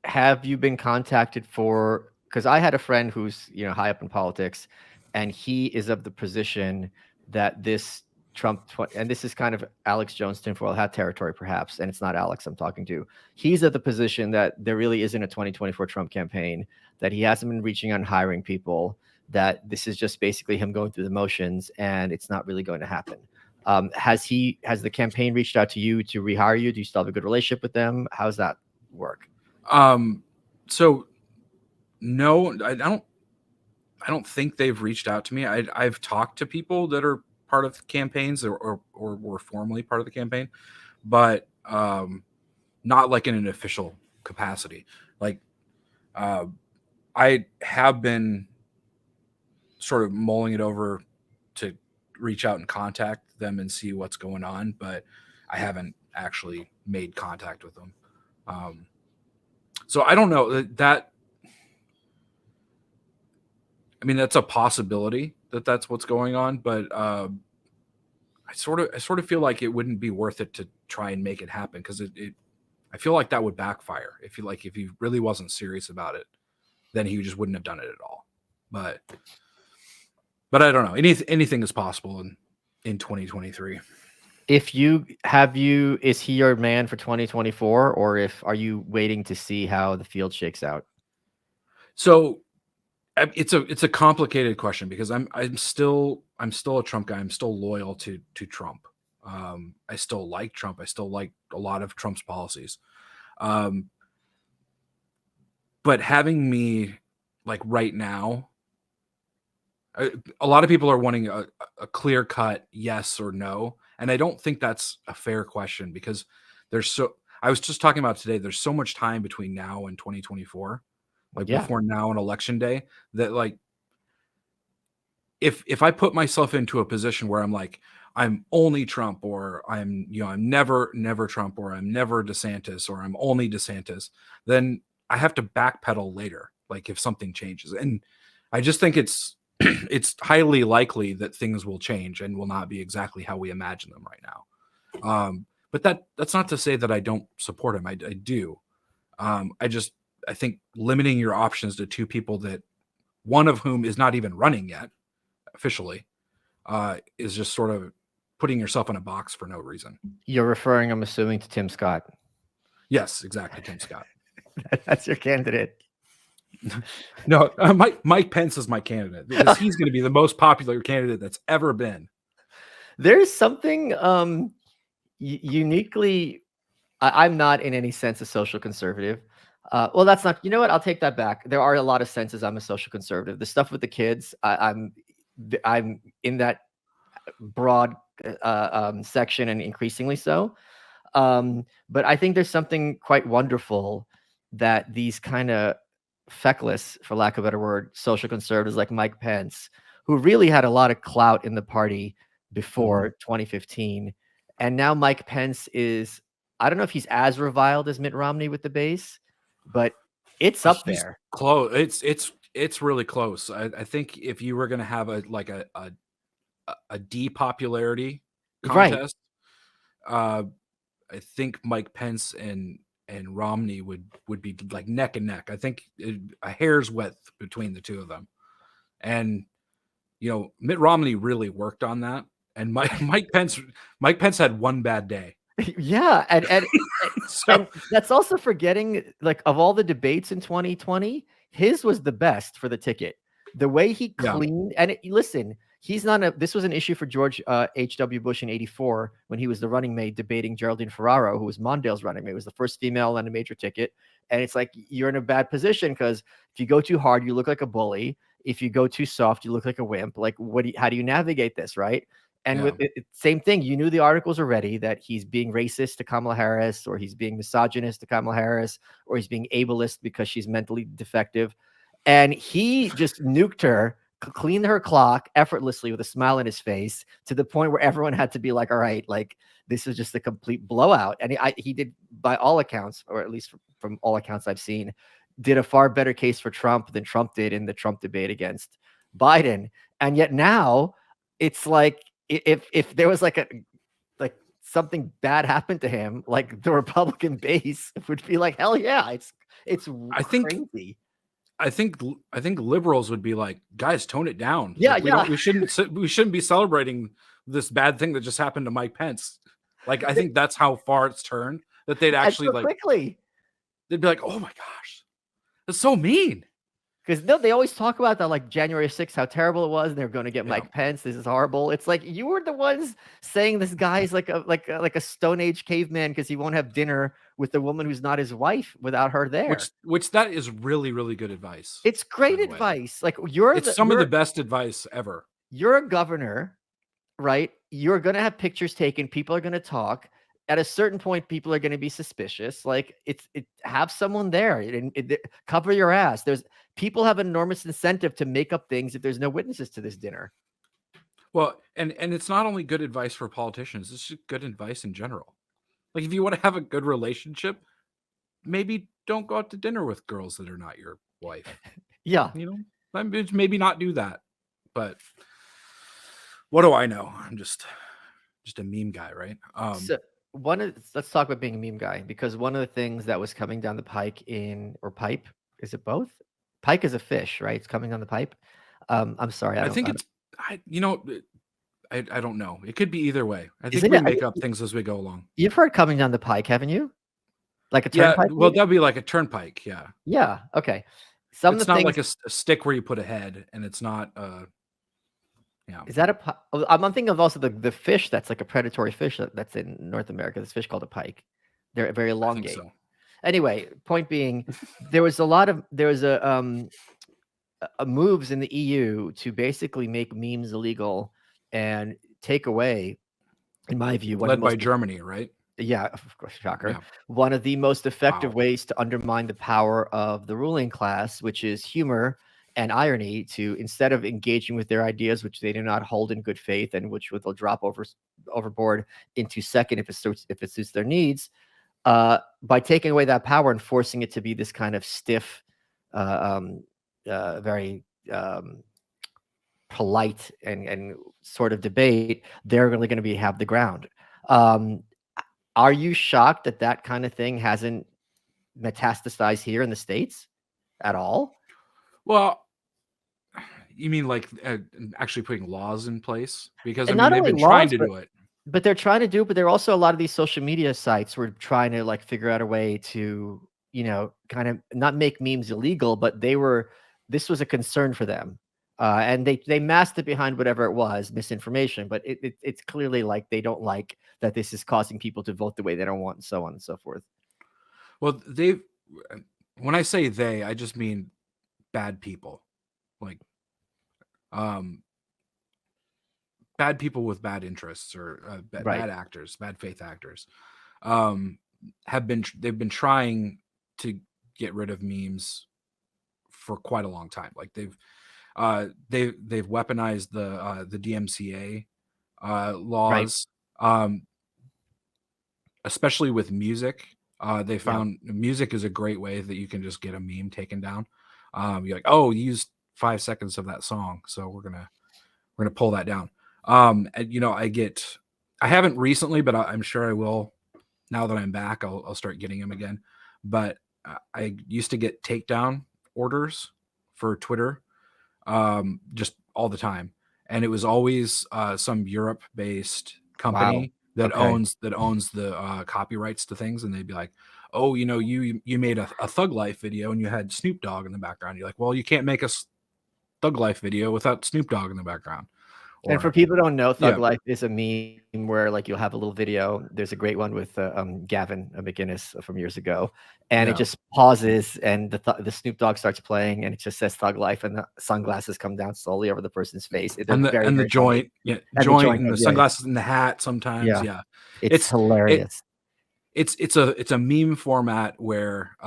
Speaker 1: Have you been contacted for, because I had a friend who's high up in politics, and he is of the position that this Trump, and this is kind of Alex Jones tinfoil hat territory perhaps, and it's not Alex I'm talking to. He's at the position that there really isn't a 2024 Trump campaign, that he hasn't been reaching out and hiring people, that this is just basically him going through the motions, and it's not really going to happen. Has the campaign reached out to you to rehire you? Do you still have a good relationship with them? How's that work?
Speaker 3: So no, I don't think they've reached out to me. I've talked to people that are part of campaigns or were formerly part of the campaign, but not like in an official capacity. Like I have been sort of mulling it over to reach out and contact them and see what's going on, but I haven't actually made contact with them. So I don't know that. I mean, that's a possibility that that's what's going on, but I sort of feel like it wouldn't be worth it to try and make it happen, because I feel like that would backfire. If he really wasn't serious about it, then he just wouldn't have done it at all. But I don't know. Anything is possible in 2023.
Speaker 1: Is he your man for 2024, or are you waiting to see how the field shakes out?
Speaker 3: So it's a complicated question, because I'm still a Trump guy. I'm still loyal to Trump. I still like Trump. I still like a lot of Trump's policies. but having me like right now, a lot of people are wanting a clear cut yes or no. And I don't think that's a fair question because I was just talking about today, there's so much time between now and 2024, like
Speaker 1: Yeah.
Speaker 3: before now and election day, that like, if I put myself into a position where I'm like, I'm only Trump, or I'm never Trump, or I'm never DeSantis, or I'm only DeSantis, then I have to backpedal later, like if something changes. And I just think it's it's highly likely that things will change and will not be exactly how we imagine them right now. But that's not to say that I don't support him. I do. I think limiting your options to two people, that one of whom is not even running yet officially, is just sort of putting yourself in a box for no reason.
Speaker 1: You're referring, I'm assuming, to Tim Scott.
Speaker 3: Yes, exactly, Tim Scott.
Speaker 1: That's your candidate.
Speaker 3: No, Mike Pence is my candidate because he's going to be the most popular candidate that's ever been.
Speaker 1: There's something uniquely, I'm not in any sense a social conservative. Well, that's not, you know what? I'll take that back. There are a lot of senses I'm a social conservative. The stuff with the kids, I'm in that broad section, and increasingly so. But I think there's something quite wonderful that these kind of feckless, for lack of a better word, social conservatives like Mike Pence, who really had a lot of clout in the party before 2015. And now Mike Pence is, I don't know if he's as reviled as Mitt Romney with the base, but it's up there.
Speaker 3: Close. It's really close. I think if you were going to have a depopularity contest, I think Mike Pence and Romney would be like neck and neck. I think a hair's width between the two of them. And Mitt Romney really worked on that. And Mike Pence had one bad day.
Speaker 1: Yeah, and
Speaker 3: So
Speaker 1: and that's also forgetting, like, of all the debates in 2020, his was the best for the ticket. The way he cleaned, and listen, he's not this was an issue for George H.W. Bush in '84 when he was the running mate debating Geraldine Ferraro, who was Mondale's running mate. It was the first female on a major ticket. And it's like, you're in a bad position because if you go too hard, you look like a bully. If you go too soft, you look like a wimp. Like, how do you navigate this, right? And with it, same thing, you knew the articles already that he's being racist to Kamala Harris, or he's being misogynist to Kamala Harris, or he's being ableist because she's mentally defective. And he just nuked her, cleaned her clock effortlessly with a smile on his face, to the point where everyone had to be like, all right, like, this is just a complete blowout. And he did, by all accounts, or at least from all accounts I've seen, did a far better case for Trump than Trump did in the Trump debate against Biden. And yet now it's like, if there was like something bad happened to him, like the Republican base would be like, hell yeah, it's crazy.
Speaker 3: I think liberals would be like, guys, tone it down.
Speaker 1: Yeah,
Speaker 3: like, we shouldn't be celebrating this bad thing that just happened to Mike Pence. Like, I think that's how far it's turned, that they'd actually
Speaker 1: quickly.
Speaker 3: They'd be like, oh my gosh, that's so mean.
Speaker 1: Because they always talk about that, like January 6th, how terrible it was, and they're going to get Mike Pence. This is horrible. It's like, you were the ones saying this guy's like a Stone Age caveman because he won't have dinner with the woman who's not his wife without her there.
Speaker 3: Which that is really, really good advice.
Speaker 1: It's great advice. Like,
Speaker 3: it's some of the best advice ever.
Speaker 1: You're a governor, right? You're going to have pictures taken. People are going to talk. At a certain point, people are going to be suspicious. Like, have someone there and cover your ass. People have enormous incentive to make up things if there's no witnesses to this dinner.
Speaker 3: Well, and it's not only good advice for politicians, it's just good advice in general. Like, if you want to have a good relationship, maybe don't go out to dinner with girls that are not your wife.
Speaker 1: Yeah.
Speaker 3: Maybe not do that. But what do I know? I'm just a meme guy, right?
Speaker 1: Let's talk about being a meme guy, because one of the things that was coming down the pike pipe, is it both? Pike is a fish, right? It's coming down the pipe. I'm sorry. I
Speaker 3: don't know. It could be either way. I think we make up things as we go along.
Speaker 1: You've heard coming down the pike, haven't you? Like a turnpike?
Speaker 3: Yeah, well, that'd be like a turnpike. Yeah.
Speaker 1: Yeah. Okay.
Speaker 3: It's not like a stick where you put a head, and it's not. Yeah.
Speaker 1: Is that I'm thinking of also the fish that's like a predatory fish that's in North America. This fish called a pike. They're very elongate.
Speaker 3: So.
Speaker 1: Anyway, point being, there was a moves in the EU to basically make memes illegal and take away, in my view, one of
Speaker 3: Led
Speaker 1: the
Speaker 3: by
Speaker 1: most
Speaker 3: Germany, right?
Speaker 1: yeah, of course, shocker.
Speaker 3: Yeah.
Speaker 1: One of the most effective
Speaker 3: Wow.
Speaker 1: ways to undermine the power of the ruling class, which is humor and irony, to instead of engaging with their ideas, which they do not hold in good faith and which they'll drop overboard in 2 seconds if it suits their needs, by taking away that power and forcing it to be this kind of stiff, very polite and sort of debate, they're really going to have the ground. Are you shocked that that kind of thing hasn't metastasized here in the States at all?
Speaker 3: Well, you mean like actually putting laws in place? Because I
Speaker 1: And
Speaker 3: mean
Speaker 1: not
Speaker 3: they've
Speaker 1: only
Speaker 3: been trying
Speaker 1: laws,
Speaker 3: to do it.
Speaker 1: but they're trying to do it, but there are also a lot of these social media sites were trying to like figure out a way to, kind of not make memes illegal, but this was a concern for them. And they masked it behind whatever it was, misinformation, but it's clearly like they don't like that this is causing people to vote the way they don't want, and so on and so forth.
Speaker 3: Well, when I say they, I just mean bad people. Like bad people with bad interests or
Speaker 1: Right.
Speaker 3: bad actors, bad faith actors, they've been trying to get rid of memes for quite a long time. Like they've weaponized the DMCA laws, especially with music. They found music is a great way that you can just get a meme taken down. You're like, oh, you used 5 seconds of that song, so we're gonna pull that down. And I haven't recently, but I'm sure I will now that I'm back. I'll start getting them again. But I used to get takedown orders for Twitter, just all the time, and it was always some Europe-based company that owns the copyrights to things, and they'd be like, oh, you made a Thug Life video and you had Snoop Dogg in the background. You're like, well, you can't make a Thug Life video without Snoop Dogg in the background.
Speaker 1: And for people who don't know, Thug Life is a meme where like you'll have a little video. There's a great one with Gavin McInnes from years ago, and it just pauses and the Snoop Dogg starts playing, and it just says Thug Life, and the sunglasses come down slowly over the person's face.
Speaker 3: And the joint, and the sunglasses and the hat sometimes. Yeah.
Speaker 1: It's hilarious.
Speaker 3: It's a meme format where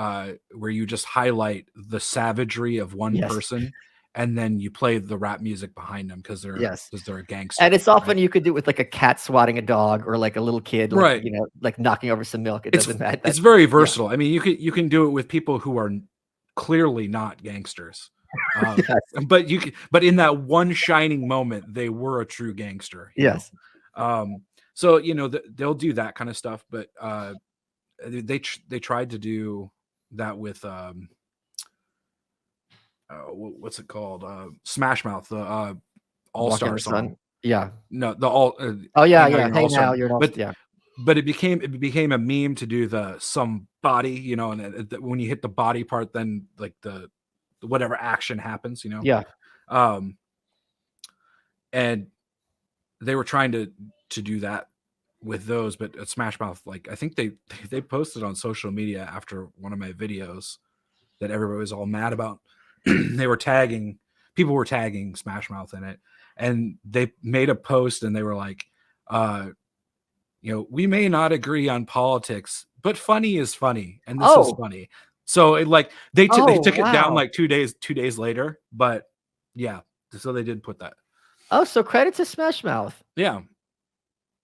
Speaker 3: you just highlight the savagery of one person. And then you play the rap music behind them because they're a gangster.
Speaker 1: And it's often you could do it with like a cat swatting a dog or like a little kid, like, like knocking over some milk. It doesn't matter.
Speaker 3: It's very versatile. I mean, you can do it with people who are clearly not gangsters, but in that one shining moment, they were a true gangster.
Speaker 1: Yes.
Speaker 3: So they'll do that kind of stuff, but they tried to do that with what's it called? Smash Mouth, the All-Star song.
Speaker 1: Yeah.
Speaker 3: No, the all.
Speaker 1: Hey now, you're
Speaker 3: but it became a meme to do the somebody, and when you hit the body part, then like the whatever action happens,
Speaker 1: Yeah.
Speaker 3: And they were trying to do that with those, but at Smash Mouth, like I think they posted on social media after one of my videos that everybody was all mad about. People were tagging Smash Mouth in it, and they made a post and they were like, we may not agree on politics, but funny is funny, and this is funny. So they took it down like 2 days later, but so they did put that.
Speaker 1: Oh, so credit to Smash Mouth.
Speaker 3: Yeah.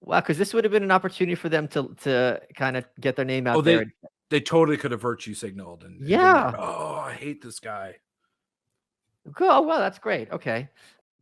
Speaker 1: Wow, because this would have been an opportunity for them to kind of get their name out there.
Speaker 3: They totally could have virtue signaled and I hate this guy.
Speaker 1: Cool. Oh, well, that's great. Okay.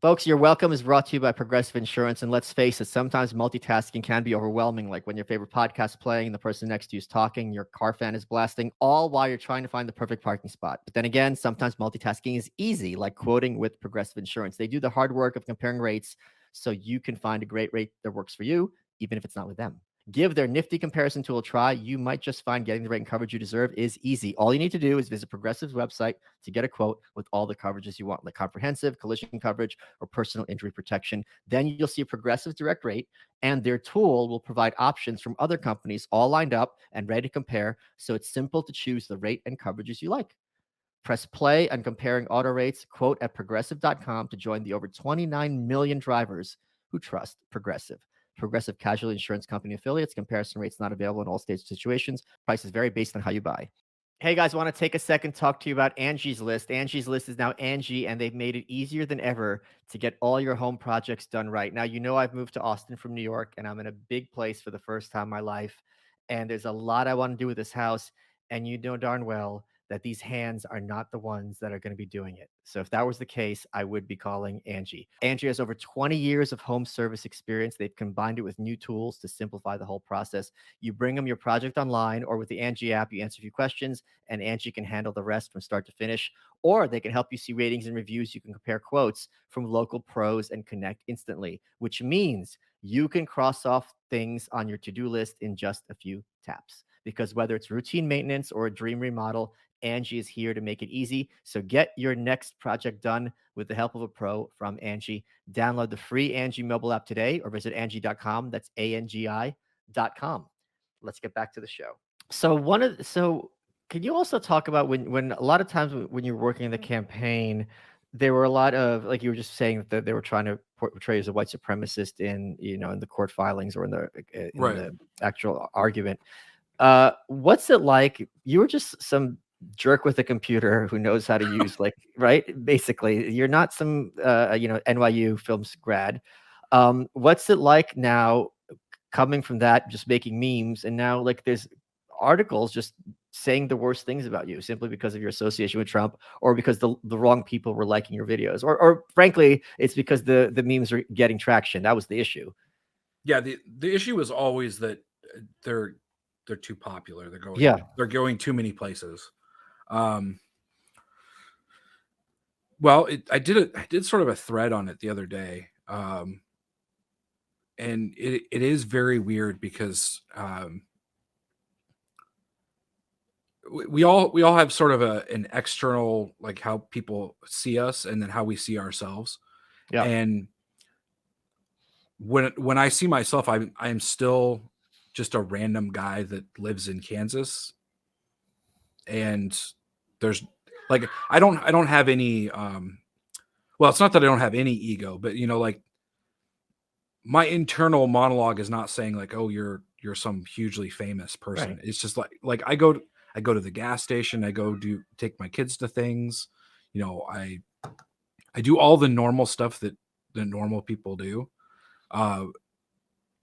Speaker 1: Folks, your welcome is brought to you by Progressive Insurance. And let's face it, sometimes multitasking can be overwhelming, like when your favorite podcast is playing, the person next to you is talking, your car fan is blasting, all while you're trying to find the perfect parking spot. But then again, sometimes multitasking is easy, like quoting with Progressive Insurance. They do the hard work of comparing rates so you can find a great rate that works for you, even if it's not with them. Give their nifty comparison tool a try. You might just find getting the rate and coverage you deserve is easy. All you need to do is visit Progressive's website to get a quote with all the coverages you want, like comprehensive, collision coverage, or personal injury protection. Then you'll see a Progressive direct rate, and their tool will provide options from other companies all lined up and ready to compare. So it's simple to choose the rate and coverages you like. Press play on comparing auto rates. Quote at progressive.com to join the over 29 million drivers who trust Progressive. Progressive Casualty Insurance Company affiliates. Comparison rates not available in all states or situations. Prices vary based on how you buy. Hey guys, want to take a second to talk to you about Angie's List. Angie's List is now Angie, and they've made it easier than ever to get all your home projects done right. Now, you know I've moved to Austin from New York, and I'm in a big place for the first time in my life, and there's a lot I want to do with this house, and you know darn well that these hands are not the ones that are going to be doing it. So if that was the case, I would be calling Angie. Angie has over 20 years of home service experience. They've combined it with new tools to simplify the whole process. You bring them your project online, or with the Angie app, you answer a few questions, and Angie can handle the rest from start to finish. Or they can help you see ratings and reviews. You can compare quotes from local pros and connect instantly, which means you can cross off things on your to-do list in just a few taps. Because whether it's routine maintenance or a dream remodel, Angie is here to make it easy. So get your next project done with the help of a pro from Angie. Download the free Angie mobile app today, or visit Angie.com. That's ANGI.com. Let's get back to the show. So can you also talk about when a lot of times when you're working in the campaign, there were a lot of, like you were just saying, that they were trying to portray as a white supremacist in the court filings or in the actual argument. What's it like? You were just some jerk with a computer who knows how to use right? Basically, you're not some NYU films grad. What's it like now coming from that, just making memes, and now there's articles just saying the worst things about you simply because of your association with Trump, or because the wrong people were liking your videos, or frankly, it's because the memes are getting traction. That was the issue.
Speaker 3: Yeah, the issue is always that they're too popular. They're going too many places. Well, I did sort of a thread on it the other day. And it is very weird because we all have sort of an external, like how people see us and then how we see ourselves.
Speaker 1: Yeah.
Speaker 3: And when I see myself, I'm still just a random guy that lives in Kansas. And there's I don't have any well, it's not that I don't have any ego, but my internal monologue is not saying oh, you're some hugely famous person. Right. It's just like I go to the gas station, I go take my kids to things, I do all the normal stuff that normal people do,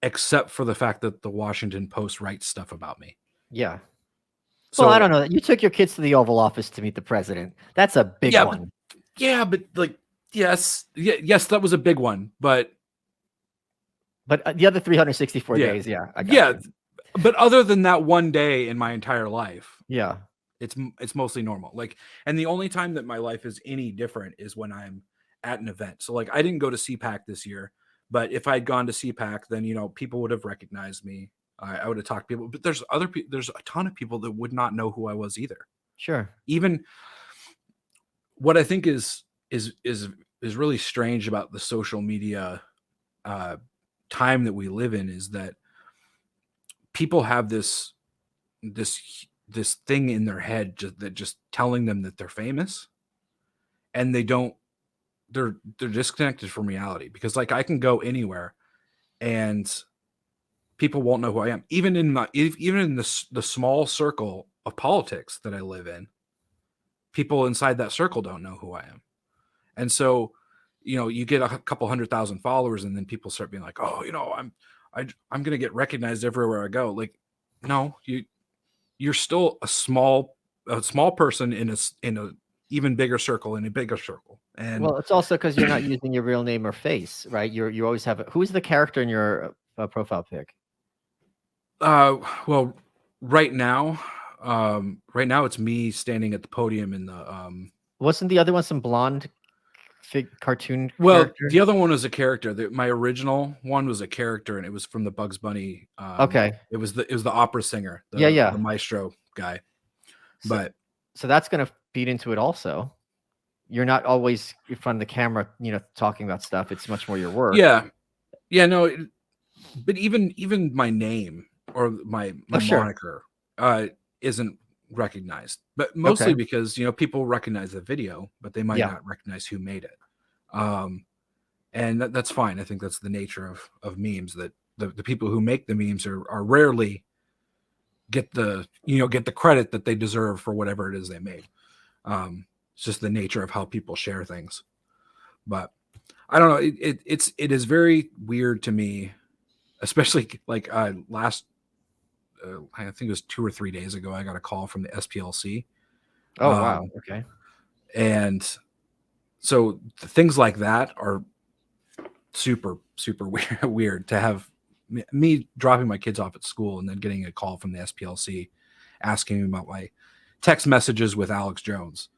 Speaker 3: except for the fact that the Washington Post writes stuff about me.
Speaker 1: Yeah. So, well, I don't know. You took your kids to the Oval Office to meet the president. That's a big one.
Speaker 3: Yeah, but yes, that was a big one. But
Speaker 1: the other 364 days,
Speaker 3: you. But other than that one day in my entire life, it's mostly normal. And the only time that my life is any different is when I'm at an event. So I didn't go to CPAC this year, but if I'd gone to CPAC, then people would have recognized me. I would have talked to people, but there's a ton of people that would not know who I was either.
Speaker 1: Sure.
Speaker 3: Even what I think is really strange about the social media time that we live in is that people have this thing in their head just telling them that they're famous, and they're disconnected from reality, because I can go anywhere and people won't know who I am. Even in the small circle of politics that I live in, people inside that circle don't know who I am. And so, you get a couple 100,000 followers, and then people start being like, oh, I'm going to get recognized everywhere I go. No, you're still a small person in a even bigger circle, in a bigger circle. And
Speaker 1: well, it's also because you're not using your real name or face, right? You always have who's the character in your profile pic?
Speaker 3: Well, right now it's me standing at the podium in the
Speaker 1: Wasn't the other one some blonde cartoon
Speaker 3: Well,
Speaker 1: character?
Speaker 3: the other one was a character. My original one was a character, and it was from the Bugs Bunny.
Speaker 1: Okay.
Speaker 3: It was the opera singer,
Speaker 1: Yeah.
Speaker 3: the maestro guy.
Speaker 1: So that's going to feed into it also. You're not always in front of the camera, talking about stuff. It's much more your work.
Speaker 3: Yeah, no. But even my name or my moniker isn't recognized, but mostly because people recognize the video, but they might not recognize who made it. And that's fine. I think that's the nature of memes, that the people who make the memes are rarely get the credit that they deserve for whatever it is they made. It's just the nature of how people share things. But I don't know. It is very weird to me, especially like last, I think it was 2 or 3 days ago, I got a call from the SPLC.
Speaker 1: Oh, wow. Okay.
Speaker 3: And so things like that are super, super weird to have me dropping my kids off at school and then getting a call from the SPLC asking me about my text messages with Alex Jones,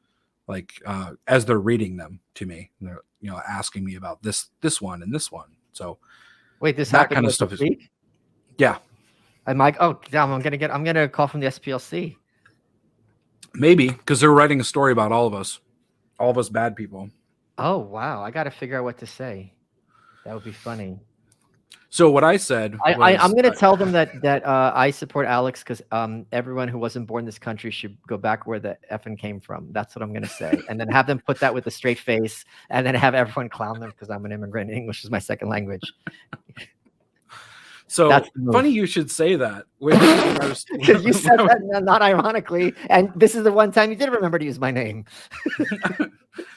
Speaker 3: like as they're reading them to me, they're asking me about this one and this one. So
Speaker 1: wait, this
Speaker 3: that kind of stuff is, yeah.
Speaker 1: I'm like, oh damn, I'm gonna a call from the SPLC.
Speaker 3: Maybe because they're writing a story about all of us bad people.
Speaker 1: Oh wow, I got to figure out what to say. That would be funny.
Speaker 3: So what I said,
Speaker 1: I'm going to tell them that I support Alex because everyone who wasn't born in this country should go back where the effing came from. That's what I'm going to say, and then have them put that with a straight face, and then have everyone clown them because I'm an immigrant. English is my second language.
Speaker 3: So funny you should say that.
Speaker 1: Because you said that not ironically, and this is the one time you did remember to use my name.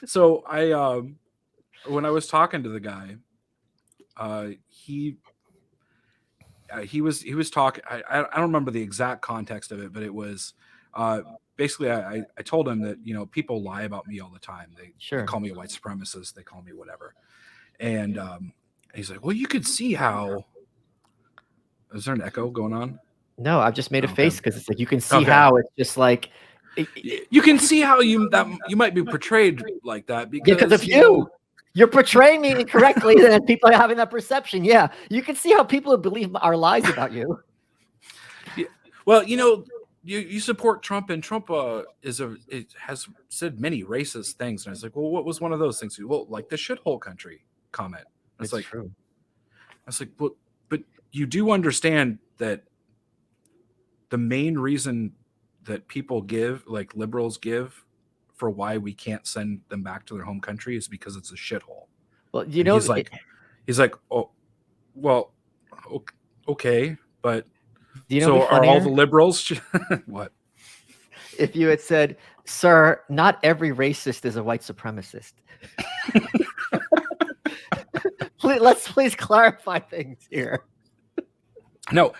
Speaker 3: So I, when I was talking to the guy, he was talking. I don't remember the exact context of it, but it was basically I told him that people lie about me all the time. They call me a white supremacist. They call me whatever, and he's like, well, you could see how. Is there an echo going on?
Speaker 1: No, I've just made a face because it's like you can see how it's just like
Speaker 3: you can see how you might be portrayed like that
Speaker 1: because of you're portraying me incorrectly, and people are having that perception. Yeah, you can see how people believe our lies about you.
Speaker 3: Yeah. Well, you support Trump, and Trump has said many racist things, and I was like, well, what was one of those things? Well, like the shithole country comment.
Speaker 1: It's like true.
Speaker 3: I was like, but you do understand that the main reason that people give, like liberals give, for why we can't send them back to their home country is because it's a shithole.
Speaker 1: Well,
Speaker 3: he's like, oh, well, okay, but
Speaker 1: so
Speaker 3: are all the liberals? What?
Speaker 1: If you had said, sir, not every racist is a white supremacist. Let's please clarify things here.
Speaker 3: No,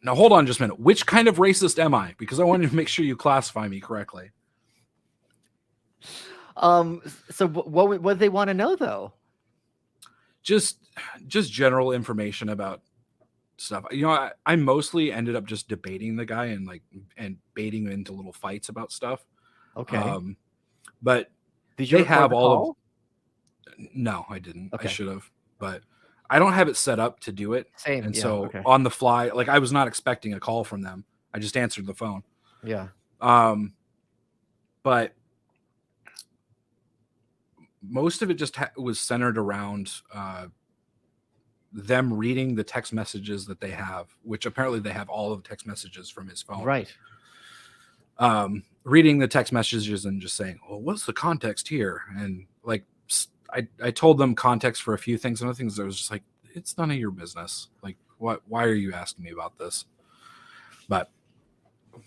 Speaker 3: hold on just a minute. Which kind of racist am I? Because I wanted to make sure you classify me correctly.
Speaker 1: So what do they want to know though?
Speaker 3: Just general information about stuff. I mostly ended up just debating the guy and baiting him into little fights about stuff.
Speaker 1: Okay.
Speaker 3: But
Speaker 1: did you have all
Speaker 3: No, I didn't.
Speaker 1: Okay.
Speaker 3: I should have, but I don't have it set up to do it.
Speaker 1: Same.
Speaker 3: And so on the fly, like I was not expecting a call from them. I just answered the phone.
Speaker 1: Yeah.
Speaker 3: But most of it just was centered around them reading the text messages that they have, which apparently they have all of the text messages from his phone.
Speaker 1: Right.
Speaker 3: Reading the text messages and just saying, well, what's the context here? And like, I told them context for a few things, and other things that was just like, it's none of your business. Like, why are you asking me about this? But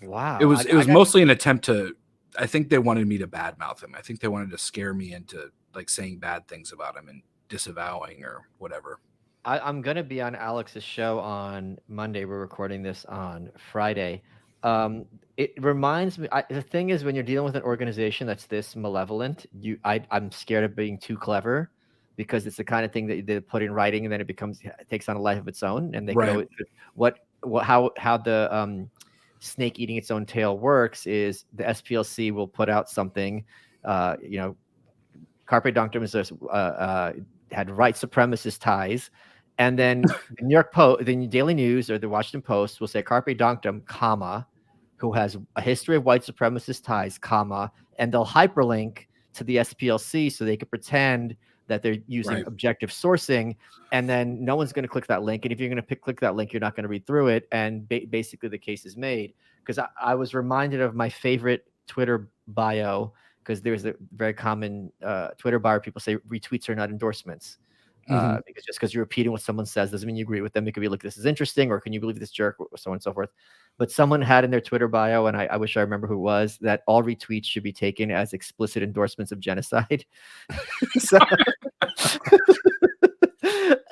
Speaker 1: wow,
Speaker 3: it was mostly an attempt to, I think they wanted me to badmouth him. I think they wanted to scare me into like saying bad things about him and disavowing or whatever.
Speaker 1: I'm going to be on Alex's show on Monday. We're recording this on Friday. It reminds me, the thing is, when you're dealing with an organization that's this malevolent, I'm scared of being too clever, because it's the kind of thing that they put in writing and then it takes on a life of its own. And they go, how the snake eating its own tail works is the SPLC will put out something,
Speaker 2: Carpe Donktum is had white supremacist ties, and then the New York Post, the Daily News, or the Washington Post will say Carpe Donktum, comma, who has a history of white supremacist ties, comma, and they'll hyperlink to the SPLC so they could pretend that they're using objective sourcing, and then no one's going to click that link. And if you're going to click that link, you're not going to read through it. And basically the case is made. Because I was reminded of my favorite Twitter bio, because there's a very common Twitter bio. People say retweets are not endorsements. Because just because you're repeating what someone says doesn't mean you agree with them. It could be like, this is interesting, or can you believe this jerk, or so on and so forth. But someone had in their Twitter bio, and I wish I remember who it was, that all retweets should be taken as explicit endorsements of genocide.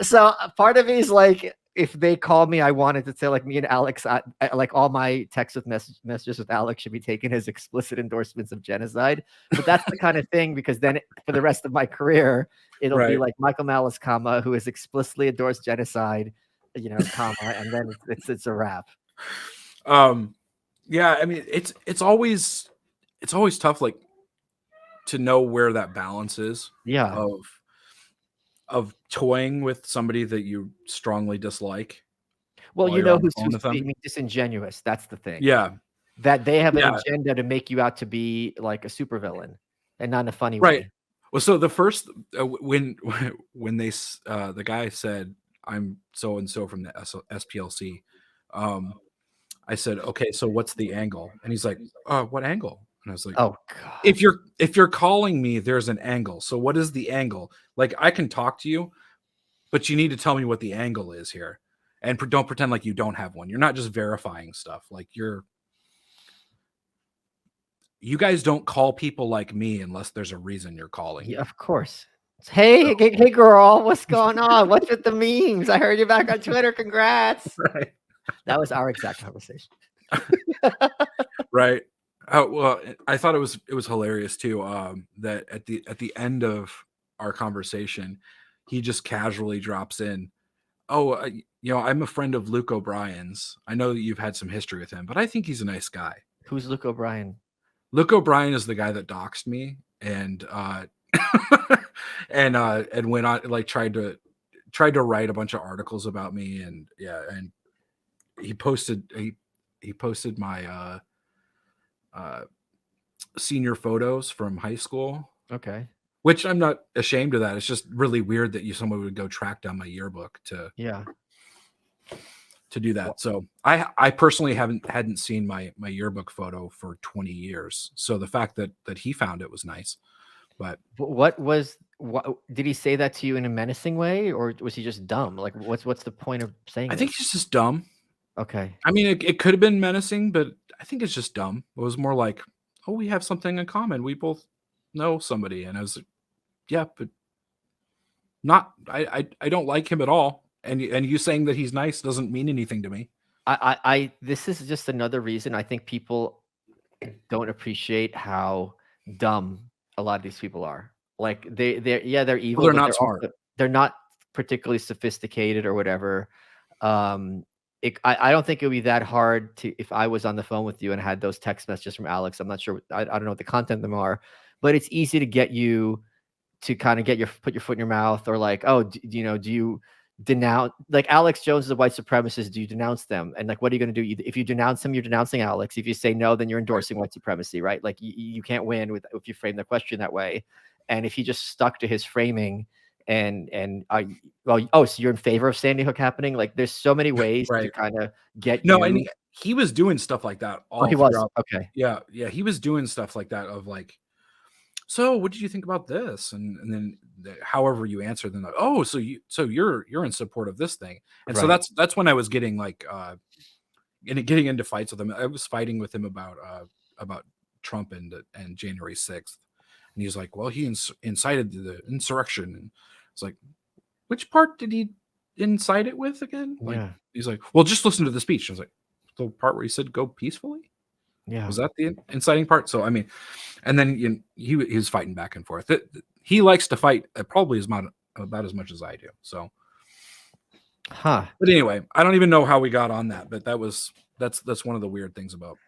Speaker 2: So part of me is like, if they called me, I wanted to say, like, me and Alex, like all my texts with messages with Alex should be taken as explicit endorsements of genocide. But that's the kind of thing, because then for the rest of my career, it'll be like Michael Malice, comma, who has explicitly endorsed genocide, comma, and then it's a wrap.
Speaker 3: Yeah, I mean, it's always tough, like, to know where that balance is.
Speaker 2: Yeah.
Speaker 3: Of toying with somebody that you strongly dislike.
Speaker 2: Well, who's being disingenuous. That's the thing.
Speaker 3: Yeah.
Speaker 2: That they have an agenda to make you out to be like a supervillain, and not in a funny way.
Speaker 3: Well, so the first when they the guy said, "I'm so and so from the SPLC," I said, "Okay, so what's the angle?" And he's like, "What angle?" And I was like,
Speaker 2: "Oh God!
Speaker 3: If you're calling me, there's an angle. So what is the angle? Like, I can talk to you, but you need to tell me what the angle is here, and don't pretend like you don't have one. You're not just verifying stuff. Like, you guys don't call people like me unless there's a reason you're calling.
Speaker 2: Yeah, of course. Hey, hey, girl, what's going on? What's with the memes? I heard you back on Twitter. Congrats!"
Speaker 3: Right.
Speaker 2: That was our exact conversation.
Speaker 3: Right. Well, I thought it was hilarious too. That at the end of our conversation, he just casually drops in, I'm a friend of Luke O'Brien's. I know that you've had some history with him, but I think he's a nice guy.
Speaker 2: Who's Luke O'Brien?
Speaker 3: Luke O'Brien is the guy that doxed me and and went on, like, tried to write a bunch of articles about me, and he posted my senior photos from high school.
Speaker 2: Okay.
Speaker 3: Which I'm not ashamed of that. It's just really weird that someone would go track down my yearbook to do that. So I personally hadn't seen my yearbook photo for 20 years. So the fact that he found it was nice. But
Speaker 2: what did he say that to you in a menacing way, or was he just dumb? Like, what's the point of saying?
Speaker 3: I think he's just dumb.
Speaker 2: Okay.
Speaker 3: I mean, it could have been menacing, but I think it's just dumb. It was more like, oh, we have something in common. We both know somebody. And I was like, yeah, but not, I don't like him at all. And you saying that he's nice doesn't mean anything to me.
Speaker 2: This is just another reason I think people don't appreciate how dumb a lot of these people are. Like, they're evil.
Speaker 3: Well, they're not smart.
Speaker 2: They're not particularly sophisticated or whatever. I don't think it would be that hard if I was on the phone with you and I had those text messages from Alex. I'm not sure. I don't know what the content of them are, but it's easy to get you to kind of put your foot in your mouth, or like, oh, do you denounce, like, Alex Jones is a white supremacist? Do you denounce them? And like, what are you going to do? If you denounce him, you're denouncing Alex. If you say no, then you're endorsing white supremacy, right? Like, you can't win if you frame the question that way. And if he just stuck to his framing, so you're in favor of Sandy Hook happening? Like, there's so many ways to kind of get
Speaker 3: no, I mean, he was doing stuff like that all
Speaker 2: he was okay.
Speaker 3: Yeah, he was doing stuff like that of like, so what did you think about this? And then however you answer them, like, oh, so you're in support of this thing. And so that's when I was getting like getting into fights with him. I was fighting with him about Trump and January 6th. And he's like, well, he incited the insurrection. And it's like, which part did he incite it with again? Like, he's like, well, just listen to the speech. I was like, the part where he said go peacefully?
Speaker 2: Yeah.
Speaker 3: Was that the inciting part? So, I mean, and then he was fighting back and forth. He likes to fight probably about as much as I do. So, But anyway, I don't even know how we got on that, but that's one of the weird things about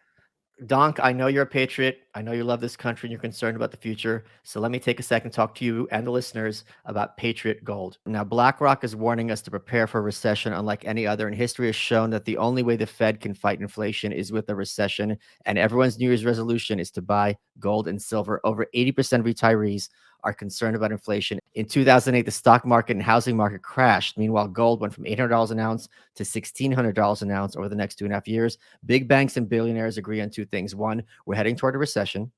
Speaker 1: Donk, I know you're a patriot. I know you love this country and you're concerned about the future. So let me take a second to talk to you and the listeners about Patriot Gold. Now, BlackRock is warning us to prepare for a recession unlike any other, and history has shown that the only way the Fed can fight inflation is with a recession, and everyone's New Year's resolution is to buy gold and silver. Over 80% of retirees are concerned about inflation. In 2008, the stock market and housing market crashed. Meanwhile, gold went from $800 an ounce to $1,600 an ounce over the next 2.5 years. Big banks and billionaires agree on two things. One, we're heading toward a recession.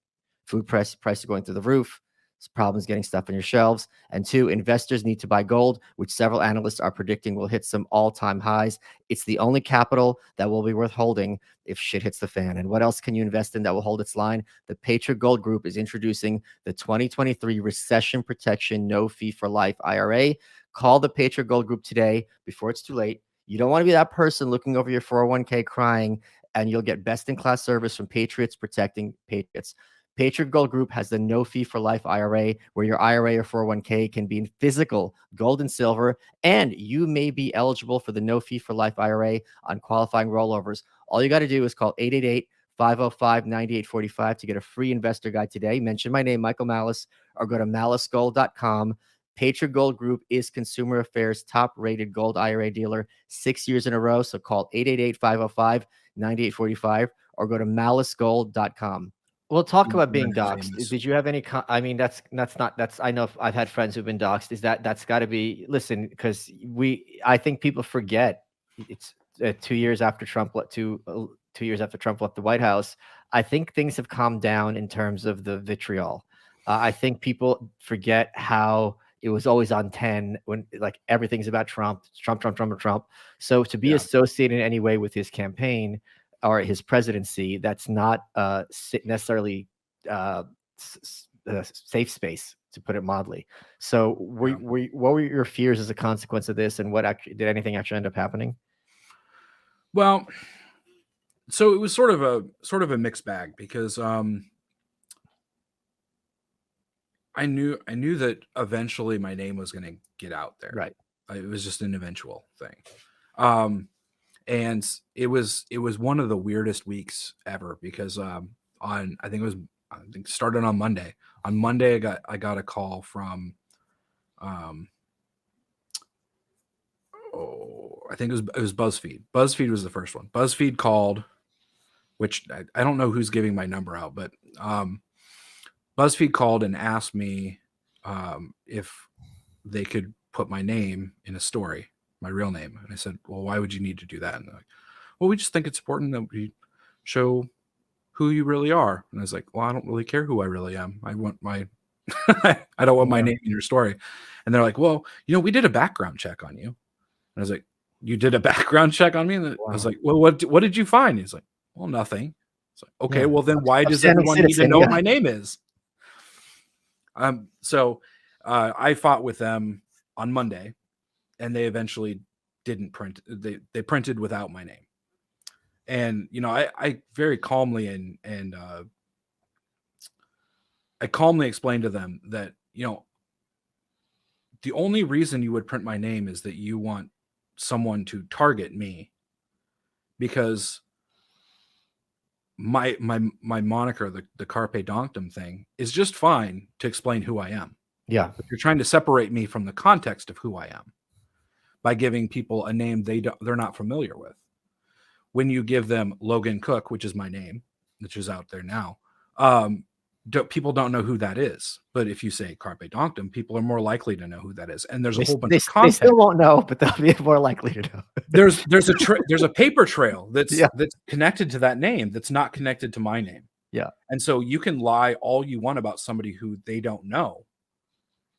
Speaker 1: Food prices going through the roof. There's problems getting stuff on your shelves. And two, investors need to buy gold, which several analysts are predicting will hit some all-time highs. It's the only capital that will be worth holding if shit hits the fan. And what else can you invest in that will hold its line? The Patriot Gold Group is introducing the 2023 Recession Protection No Fee for Life IRA. Call the Patriot Gold Group today before it's too late. You don't want to be that person looking over your 401k crying, and you'll get best-in-class service from Patriots protecting Patriots. Patriot Gold Group has the No Fee for Life IRA, where your IRA or 401k can be in physical gold and silver, and you may be eligible for the No Fee for Life IRA on qualifying rollovers. All you got to do is call 888-505-9845 to get a free investor guide today. Mention my name, Michael Malice, or go to malicegold.com. Patriot Gold Group is Consumer Affairs' top-rated gold IRA dealer 6 years in a row. So call 888-505-9845 or go to malicegold.com. We'll talk about being doxxed. Did you have any? I mean, that's not. I know I've had friends who've been doxxed. That's got to be? Listen, because I think people forget it's 2 years after Trump 2 years after Trump left the White House. I think things have calmed down in terms of the vitriol. I think people forget how it was always on 10 when like everything's about Trump. So to be associated in any way with his campaign or his presidency, that's not necessarily safe space, to put it mildly. So what were your fears as a consequence of this, and did anything actually end up happening?
Speaker 3: Well, so it was sort of a mixed bag, because I knew that eventually my name was going to get out there.
Speaker 1: Right.
Speaker 3: It was just an eventual thing. And it was one of the weirdest weeks ever, because I think it started on Monday. On Monday, I got a call from I think it was BuzzFeed. BuzzFeed was the first one. BuzzFeed called, which I don't know who's giving my number out, but BuzzFeed called and asked me if they could put my name in a story, my real name. And I said, well, why would you need to do that? And they're like, well, we just think it's important that we show who you really are. And I was like, well, I don't really care who I really am. I want my I don't want my name in your story. And they're like, well, we did a background check on you. And I was like, you did a background check on me? And I was like, well, what did you find? He's like, well, nothing. It's like, okay, well, then why does everyone need to know what my name is? So I fought with them on Monday, and they eventually didn't print. They printed without my name. And, I very calmly and I calmly explained to them that, the only reason you would print my name is that you want someone to target me, because my moniker, the Carpe Donktum thing, is just fine to explain who I am.
Speaker 1: Yeah.
Speaker 3: But you're trying to separate me from the context of who I am by giving people a name they're not familiar with. When you give them Logan Cook, which is my name, which is out there now, people don't know who that is. But if you say Carpe Donktum, people are more likely to know who that is. And there's a whole bunch of context.
Speaker 1: They still won't know, but they'll be more likely to know.
Speaker 3: there's a paper trail that's connected to that name that's not connected to my name.
Speaker 1: Yeah. And
Speaker 3: so you can lie all you want about somebody who they don't know,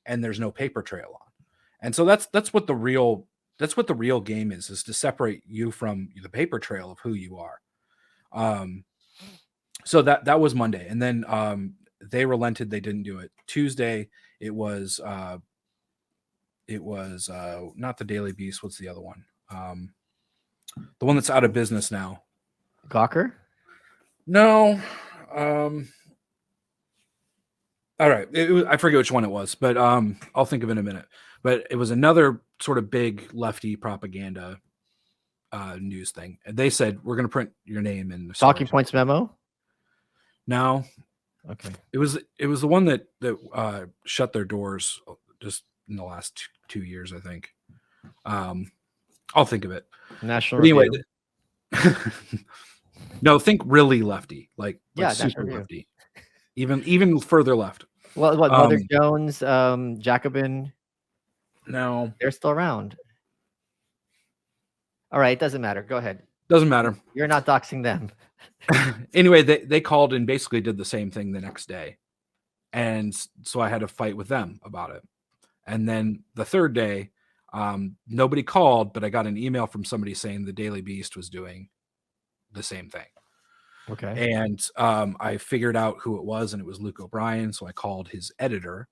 Speaker 3: and there's no paper trail on. And so that's what the real game is to separate you from the paper trail of who you are. So that was Monday. And then they relented. They didn't do it. Tuesday, it was not the Daily Beast. What's the other one? The one that's out of business now.
Speaker 1: Gawker?
Speaker 3: No. All right. I forget which one it was, but I'll think of it in a minute. But it was another sort of big lefty propaganda news thing. And they said, we're going to print your name in the
Speaker 1: Talking Points memo?
Speaker 3: No,
Speaker 1: Okay.
Speaker 3: it was the one that shut their doors just in the last 2 years, I think. I'll think of it.
Speaker 1: National
Speaker 3: But anyway,
Speaker 1: Review.
Speaker 3: no, think really lefty, like
Speaker 1: Yeah,
Speaker 3: super
Speaker 1: National Review.
Speaker 3: lefty, even further left.
Speaker 1: Well, what Mother
Speaker 3: Um,
Speaker 1: Jones, Jacobin,
Speaker 3: No,
Speaker 1: they're still around. All right, it doesn't matter. Go ahead.
Speaker 3: doesn't matter.
Speaker 1: You're not doxing them.
Speaker 3: Anyway, they called and basically did the same thing the next day, and so I had to fight with them about it. And then the third day, nobody called, but I got an email from somebody saying the Daily Beast was doing the same thing.
Speaker 1: Okay.
Speaker 3: And I figured out who it was, and it was Luke O'Brien. So I called his editor,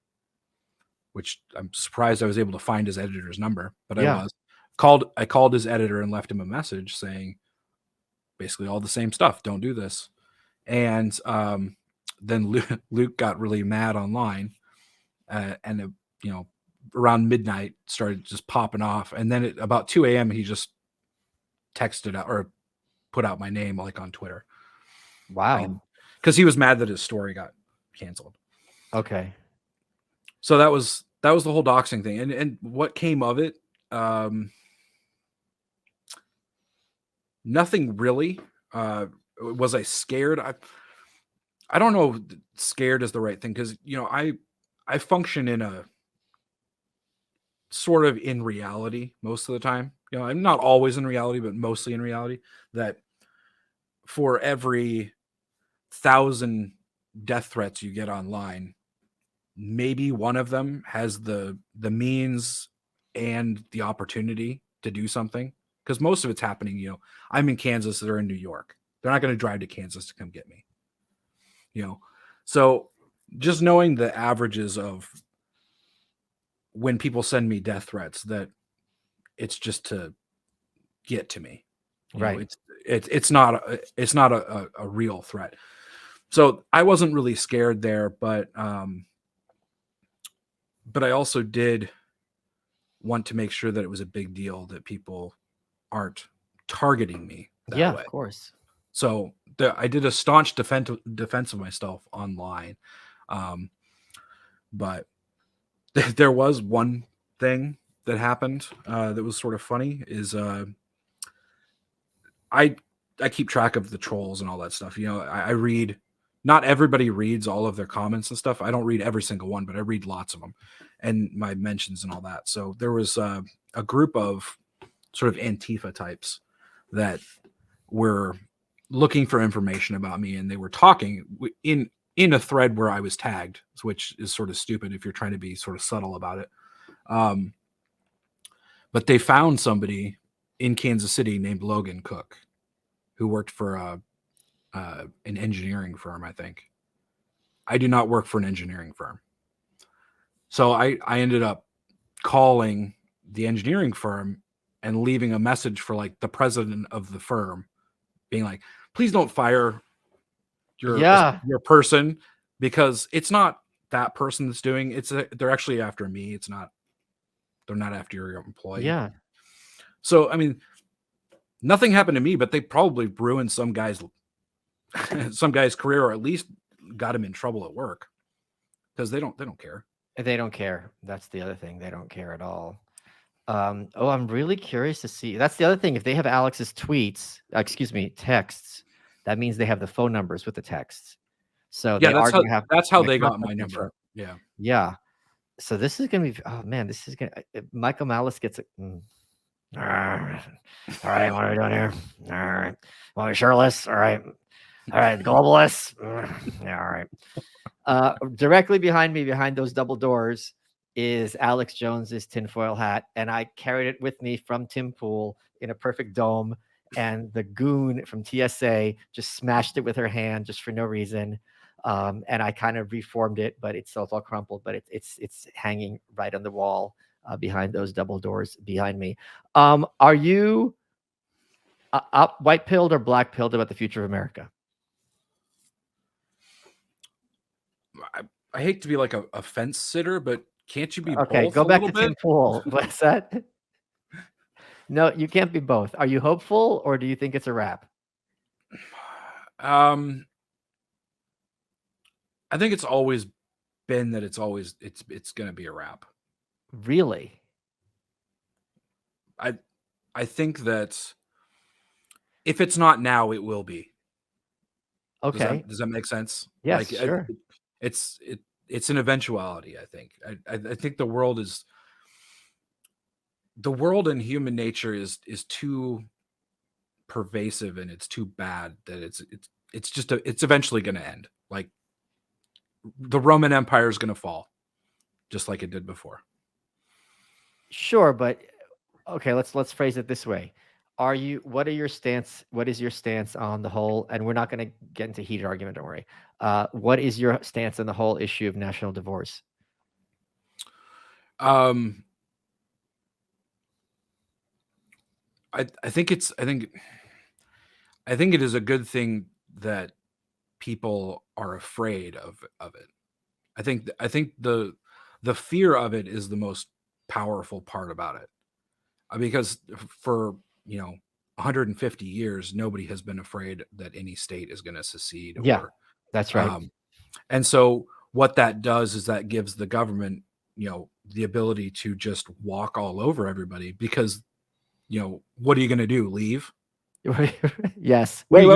Speaker 3: which I'm surprised I was able to find his editor's number, but
Speaker 1: Yeah.
Speaker 3: I called his editor and left him a message saying basically all the same stuff. Don't do this. And then Luke got really mad online, and around midnight started just popping off. And then at about 2 a.m. he just texted out or put out my name like on Twitter.
Speaker 1: Wow.
Speaker 3: Because he was mad that his story got canceled.
Speaker 1: Okay.
Speaker 3: So that was the whole doxing thing. And what came of it, nothing really. Was I scared? I don't know if scared is the right thing, because I function in a sort of in reality most of the time. I'm not always in reality, but mostly in reality, that for every 1,000 death threats you get online, maybe one of them has the means and the opportunity to do something, because most of it's happening. I'm in Kansas, they're in New York. They're not going to drive to Kansas to come get me. So just knowing the averages of when people send me death threats, that it's just to get to me.
Speaker 1: Right.
Speaker 3: It's not a real threat. So I wasn't really scared there, but I also did want to make sure that it was a big deal that people aren't targeting me that way.
Speaker 1: Of course.
Speaker 3: So I did a staunch defense of myself online. But there was one thing that happened that was sort of funny, is I keep track of the trolls and all that stuff. I read, not everybody reads all of their comments and stuff. I don't read every single one, but I read lots of them and my mentions and all that. So there was a group of sort of Antifa types that were looking for information about me, and they were talking in a thread where I was tagged, which is sort of stupid if you're trying to be sort of subtle about it. But they found somebody in Kansas City named Logan Cook, who worked for an engineering firm, I think. I do not work for an engineering firm. So I ended up calling the engineering firm and leaving a message for like the president of the firm, being like, please don't fire your person, because it's not that person that's doing it. They're actually after me. They're not after your employee.
Speaker 1: Yeah.
Speaker 3: So, I mean, nothing happened to me, but they probably ruined some guy's career, or at least got him in trouble at work, because they don't care.
Speaker 1: They don't care. That's the other thing. They don't care at all. I'm really curious to see. That's the other thing. If they have Alex's texts, that means they have the phone numbers with the texts. So
Speaker 3: yeah, that's how
Speaker 1: the
Speaker 3: they got my
Speaker 1: contact
Speaker 3: number.
Speaker 1: info.
Speaker 3: Yeah.
Speaker 1: Yeah. So this is gonna be. Oh man, this is gonna. Michael Malice gets it. All right, what are we doing here? All right, well, we shirtless. All right, globalists. Yeah, all right. Directly behind me, behind those double doors, is Alex Jones's tinfoil hat, and I carried it with me from Tim Pool in a perfect dome. And the goon from TSA just smashed it with her hand just for no reason. And I kind of reformed it, but it's all crumpled. But it's hanging right on the wall behind those double doors behind me. Are you white pilled or black pilled about the future of America?
Speaker 3: I hate to be like a fence sitter, but can't you be
Speaker 1: okay?
Speaker 3: both
Speaker 1: Go
Speaker 3: a
Speaker 1: back to
Speaker 3: little bit?
Speaker 1: Tim Pool. What's that? No, you can't be both. Are you hopeful, or do you think it's a wrap?
Speaker 3: I think it's always been that it's going to be a wrap.
Speaker 1: Really?
Speaker 3: I think that if it's not now, it will be.
Speaker 1: Okay.
Speaker 3: Does that make sense?
Speaker 1: Yes,
Speaker 3: Like
Speaker 1: sure.
Speaker 3: it's an eventuality. I think. I think the world and human nature is too pervasive and it's too bad that it's eventually going to end. Like the Roman Empire is going to fall, just like it did before.
Speaker 1: Sure, but okay, let's phrase it this way. What is your stance on the whole, and we're not going to get into heated argument, don't worry. What is your stance on the whole issue of national divorce?
Speaker 3: I think it is a good thing that people are afraid of it. I think the fear of it is the most powerful part about it, because for 150 years nobody has been afraid that any state is going to secede.
Speaker 1: Yeah, that's right.
Speaker 3: And so what that does is that gives the government the ability to just walk all over everybody, because what are you going to do? Leave?
Speaker 1: Yes. Wait.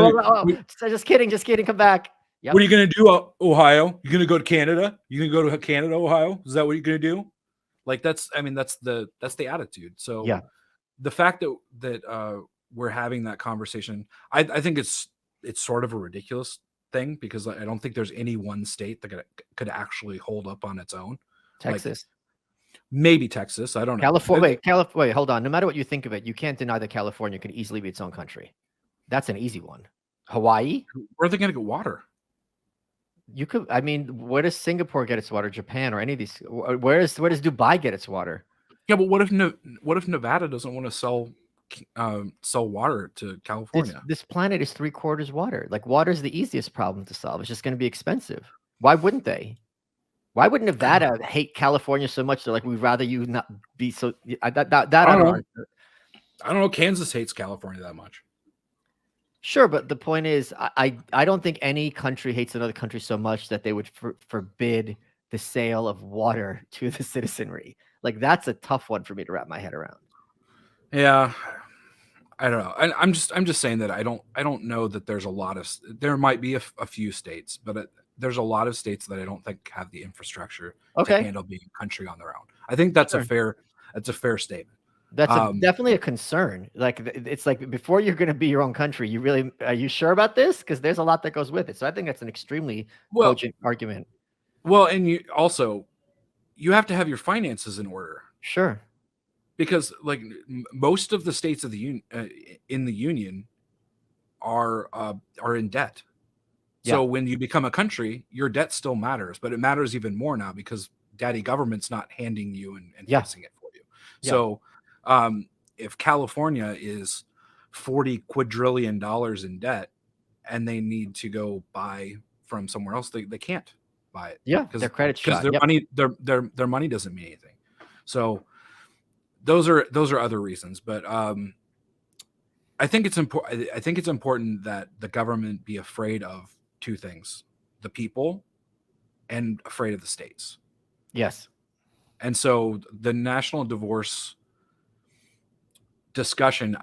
Speaker 1: Just kidding. Come back. Yep.
Speaker 3: What are you going to do, Ohio? You're going to go to Canada? You going to go to Canada, Ohio? Is that what you're going to do? Like that's the attitude. So
Speaker 1: yeah,
Speaker 3: the fact that we're having that conversation, I think it's sort of a ridiculous thing, because I don't think there's any one state that could actually hold up on its own.
Speaker 1: Texas.
Speaker 3: Like, maybe Texas. I don't know.
Speaker 1: California. Wait, hold on. No matter what you think of it, you can't deny that California could easily be its own country. That's an easy one. Hawaii?
Speaker 3: Where are they going to get water?
Speaker 1: You could. I mean, where does Singapore get its water? Japan or any of these? Where does Dubai get its water?
Speaker 3: Yeah, but what if Nevada doesn't want to sell water to California?
Speaker 1: This planet is 3/4 water. Like, water is the easiest problem to solve. It's just going to be expensive. Why wouldn't they? Why would Nevada hate California so much? They're like, we'd rather you not be so. I don't know.
Speaker 3: I don't know. Kansas hates California that much.
Speaker 1: Sure, but the point is, I don't think any country hates another country so much that they would forbid the sale of water to the citizenry. Like, that's a tough one for me to wrap my head around.
Speaker 3: Yeah, I don't know. I'm just saying that I don't know that there's a lot of. There might be a few states, but there's a lot of states that I don't think have the infrastructure to handle being a country on their own. I think that's a fair statement.
Speaker 1: That's definitely a concern. Like, it's like, before you're going to be your own country, are you sure about this? Because there's a lot that goes with it. So I think that's an extremely cogent argument.
Speaker 3: Well, and you have to have your finances in order.
Speaker 1: Sure.
Speaker 3: Because like most of the states of the in the union are in debt. So when you become a country, your debt still matters, but it matters even more now because daddy government's not handing you and fixing it for you. Yeah. So if California is $40 quadrillion in debt and they need to go buy from somewhere else, they can't buy it.
Speaker 1: Yeah, because their credit's shot.
Speaker 3: Their money doesn't mean anything. So those are other reasons, but I think it's important. I think it's important that the government be afraid of two things: the people and afraid of the states.
Speaker 1: Yes.
Speaker 3: And so the national divorce discussion,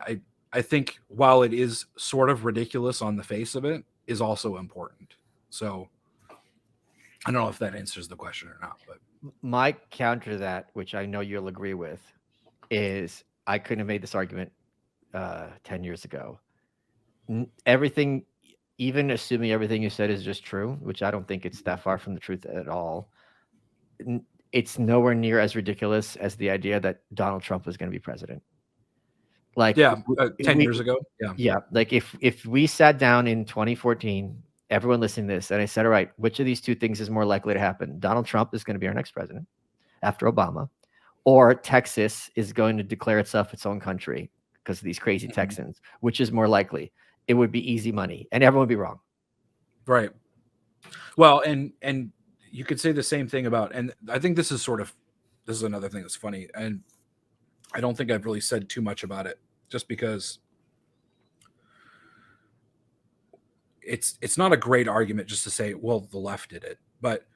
Speaker 3: I think, while it is sort of ridiculous on the face of it, is also important. So I don't know if that answers the question or not, but
Speaker 1: my counter to that, which I know you'll agree with, is I couldn't have made this argument 10 years ago. Everything, even assuming everything you said is just true, which I don't think it's that far from the truth at all, it's nowhere near as ridiculous as the idea that Donald Trump was going to be president. Like,
Speaker 3: 10 years ago.
Speaker 1: Yeah. Like, if we sat down in 2014, everyone listening to this, and I said, all right, which of these two things is more likely to happen? Donald Trump is going to be our next president after Obama, or Texas is going to declare itself its own country because of these crazy Texans, which is more likely? It would be easy money, and everyone would be wrong.
Speaker 3: Right. Well, and you could say the same thing about, and I think this is another thing that's funny, and I don't think I've really said too much about it, just because it's not a great argument just to say, well, the left did it, But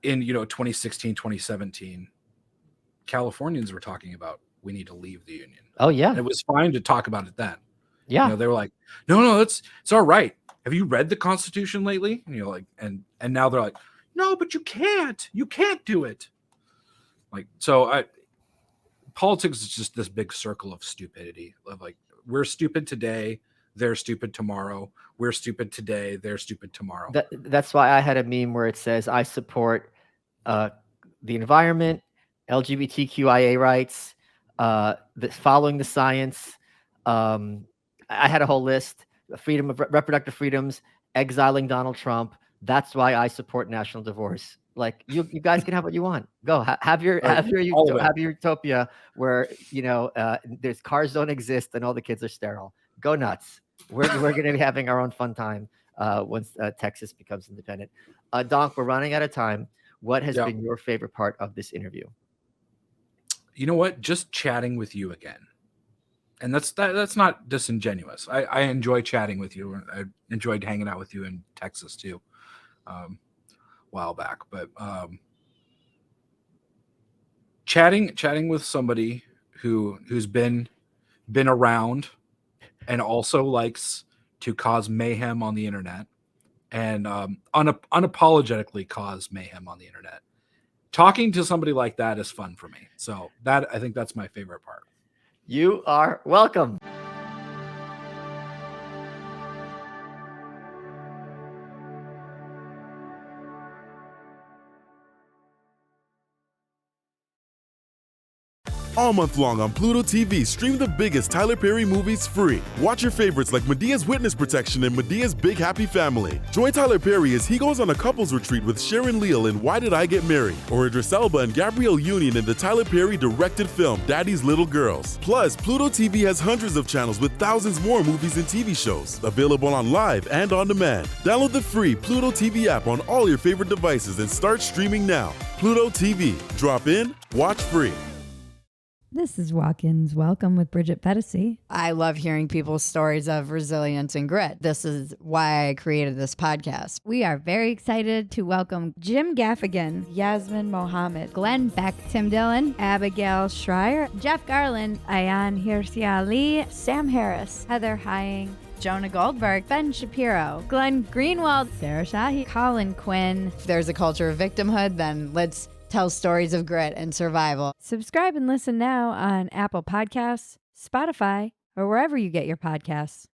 Speaker 3: in 2016, 2017, Californians were talking about we need to leave the union.
Speaker 1: Oh yeah.
Speaker 3: And it was fine to talk about it then.
Speaker 1: Yeah.
Speaker 3: They were like, no, it's all right. Have you read the Constitution lately? And like, and now they're like, no, but you can't do it. Like, so politics is just this big circle of stupidity of like, we're stupid today, they're stupid tomorrow. We're stupid today, they're stupid tomorrow.
Speaker 1: That's why I had a meme where it says, I support the environment, LGBTQIA rights, following the science. I had a whole list: freedom of reproductive freedoms, exiling Donald Trump. That's why I support national divorce. Like you guys can have what you want. Go have your utopia where there's cars don't exist and all the kids are sterile. Go nuts. We're going to be having our own fun time once Texas becomes independent. Donk, we're running out of time. What has been your favorite part of this interview?
Speaker 3: You know what? Just chatting with you again. And that's not disingenuous. I enjoy chatting with you. I enjoyed hanging out with you in Texas too, a while back. But chatting with somebody who's been around and also likes to cause mayhem on the internet and unapologetically cause mayhem on the internet. Talking to somebody like that is fun for me. So I think that's my favorite part.
Speaker 1: You are welcome.
Speaker 4: All month long on Pluto TV, stream the biggest Tyler Perry movies free. Watch your favorites like Medea's Witness Protection and Medea's Big Happy Family. Join Tyler Perry as he goes on a couples retreat with Sharon Leal in Why Did I Get Married? Or Idris Elba and Gabrielle Union in the Tyler Perry directed film Daddy's Little Girls. Plus, Pluto TV has hundreds of channels with thousands more movies and TV shows. Available on live and on demand. Download the free Pluto TV app on all your favorite devices and start streaming now. Pluto TV. Drop in, watch free.
Speaker 5: This is Walk-Ins Welcome with Bridget Pedicy.
Speaker 6: I love hearing people's stories of resilience and grit. This is why I created this podcast.
Speaker 5: We are very excited to welcome Jim Gaffigan, Yasmin Mohammed, Glenn Beck, Tim Dillon, Abigail Schreier, Jeff Garland, Ayan Hirsi Ali, Sam Harris, Heather Hying, Jonah Goldberg, Ben Shapiro, Glenn Greenwald, Sarah Shahi, Colin Quinn.
Speaker 6: If there's a culture of victimhood, then let's tell stories of grit and survival.
Speaker 5: Subscribe and listen now on Apple Podcasts, Spotify, or wherever you get your podcasts.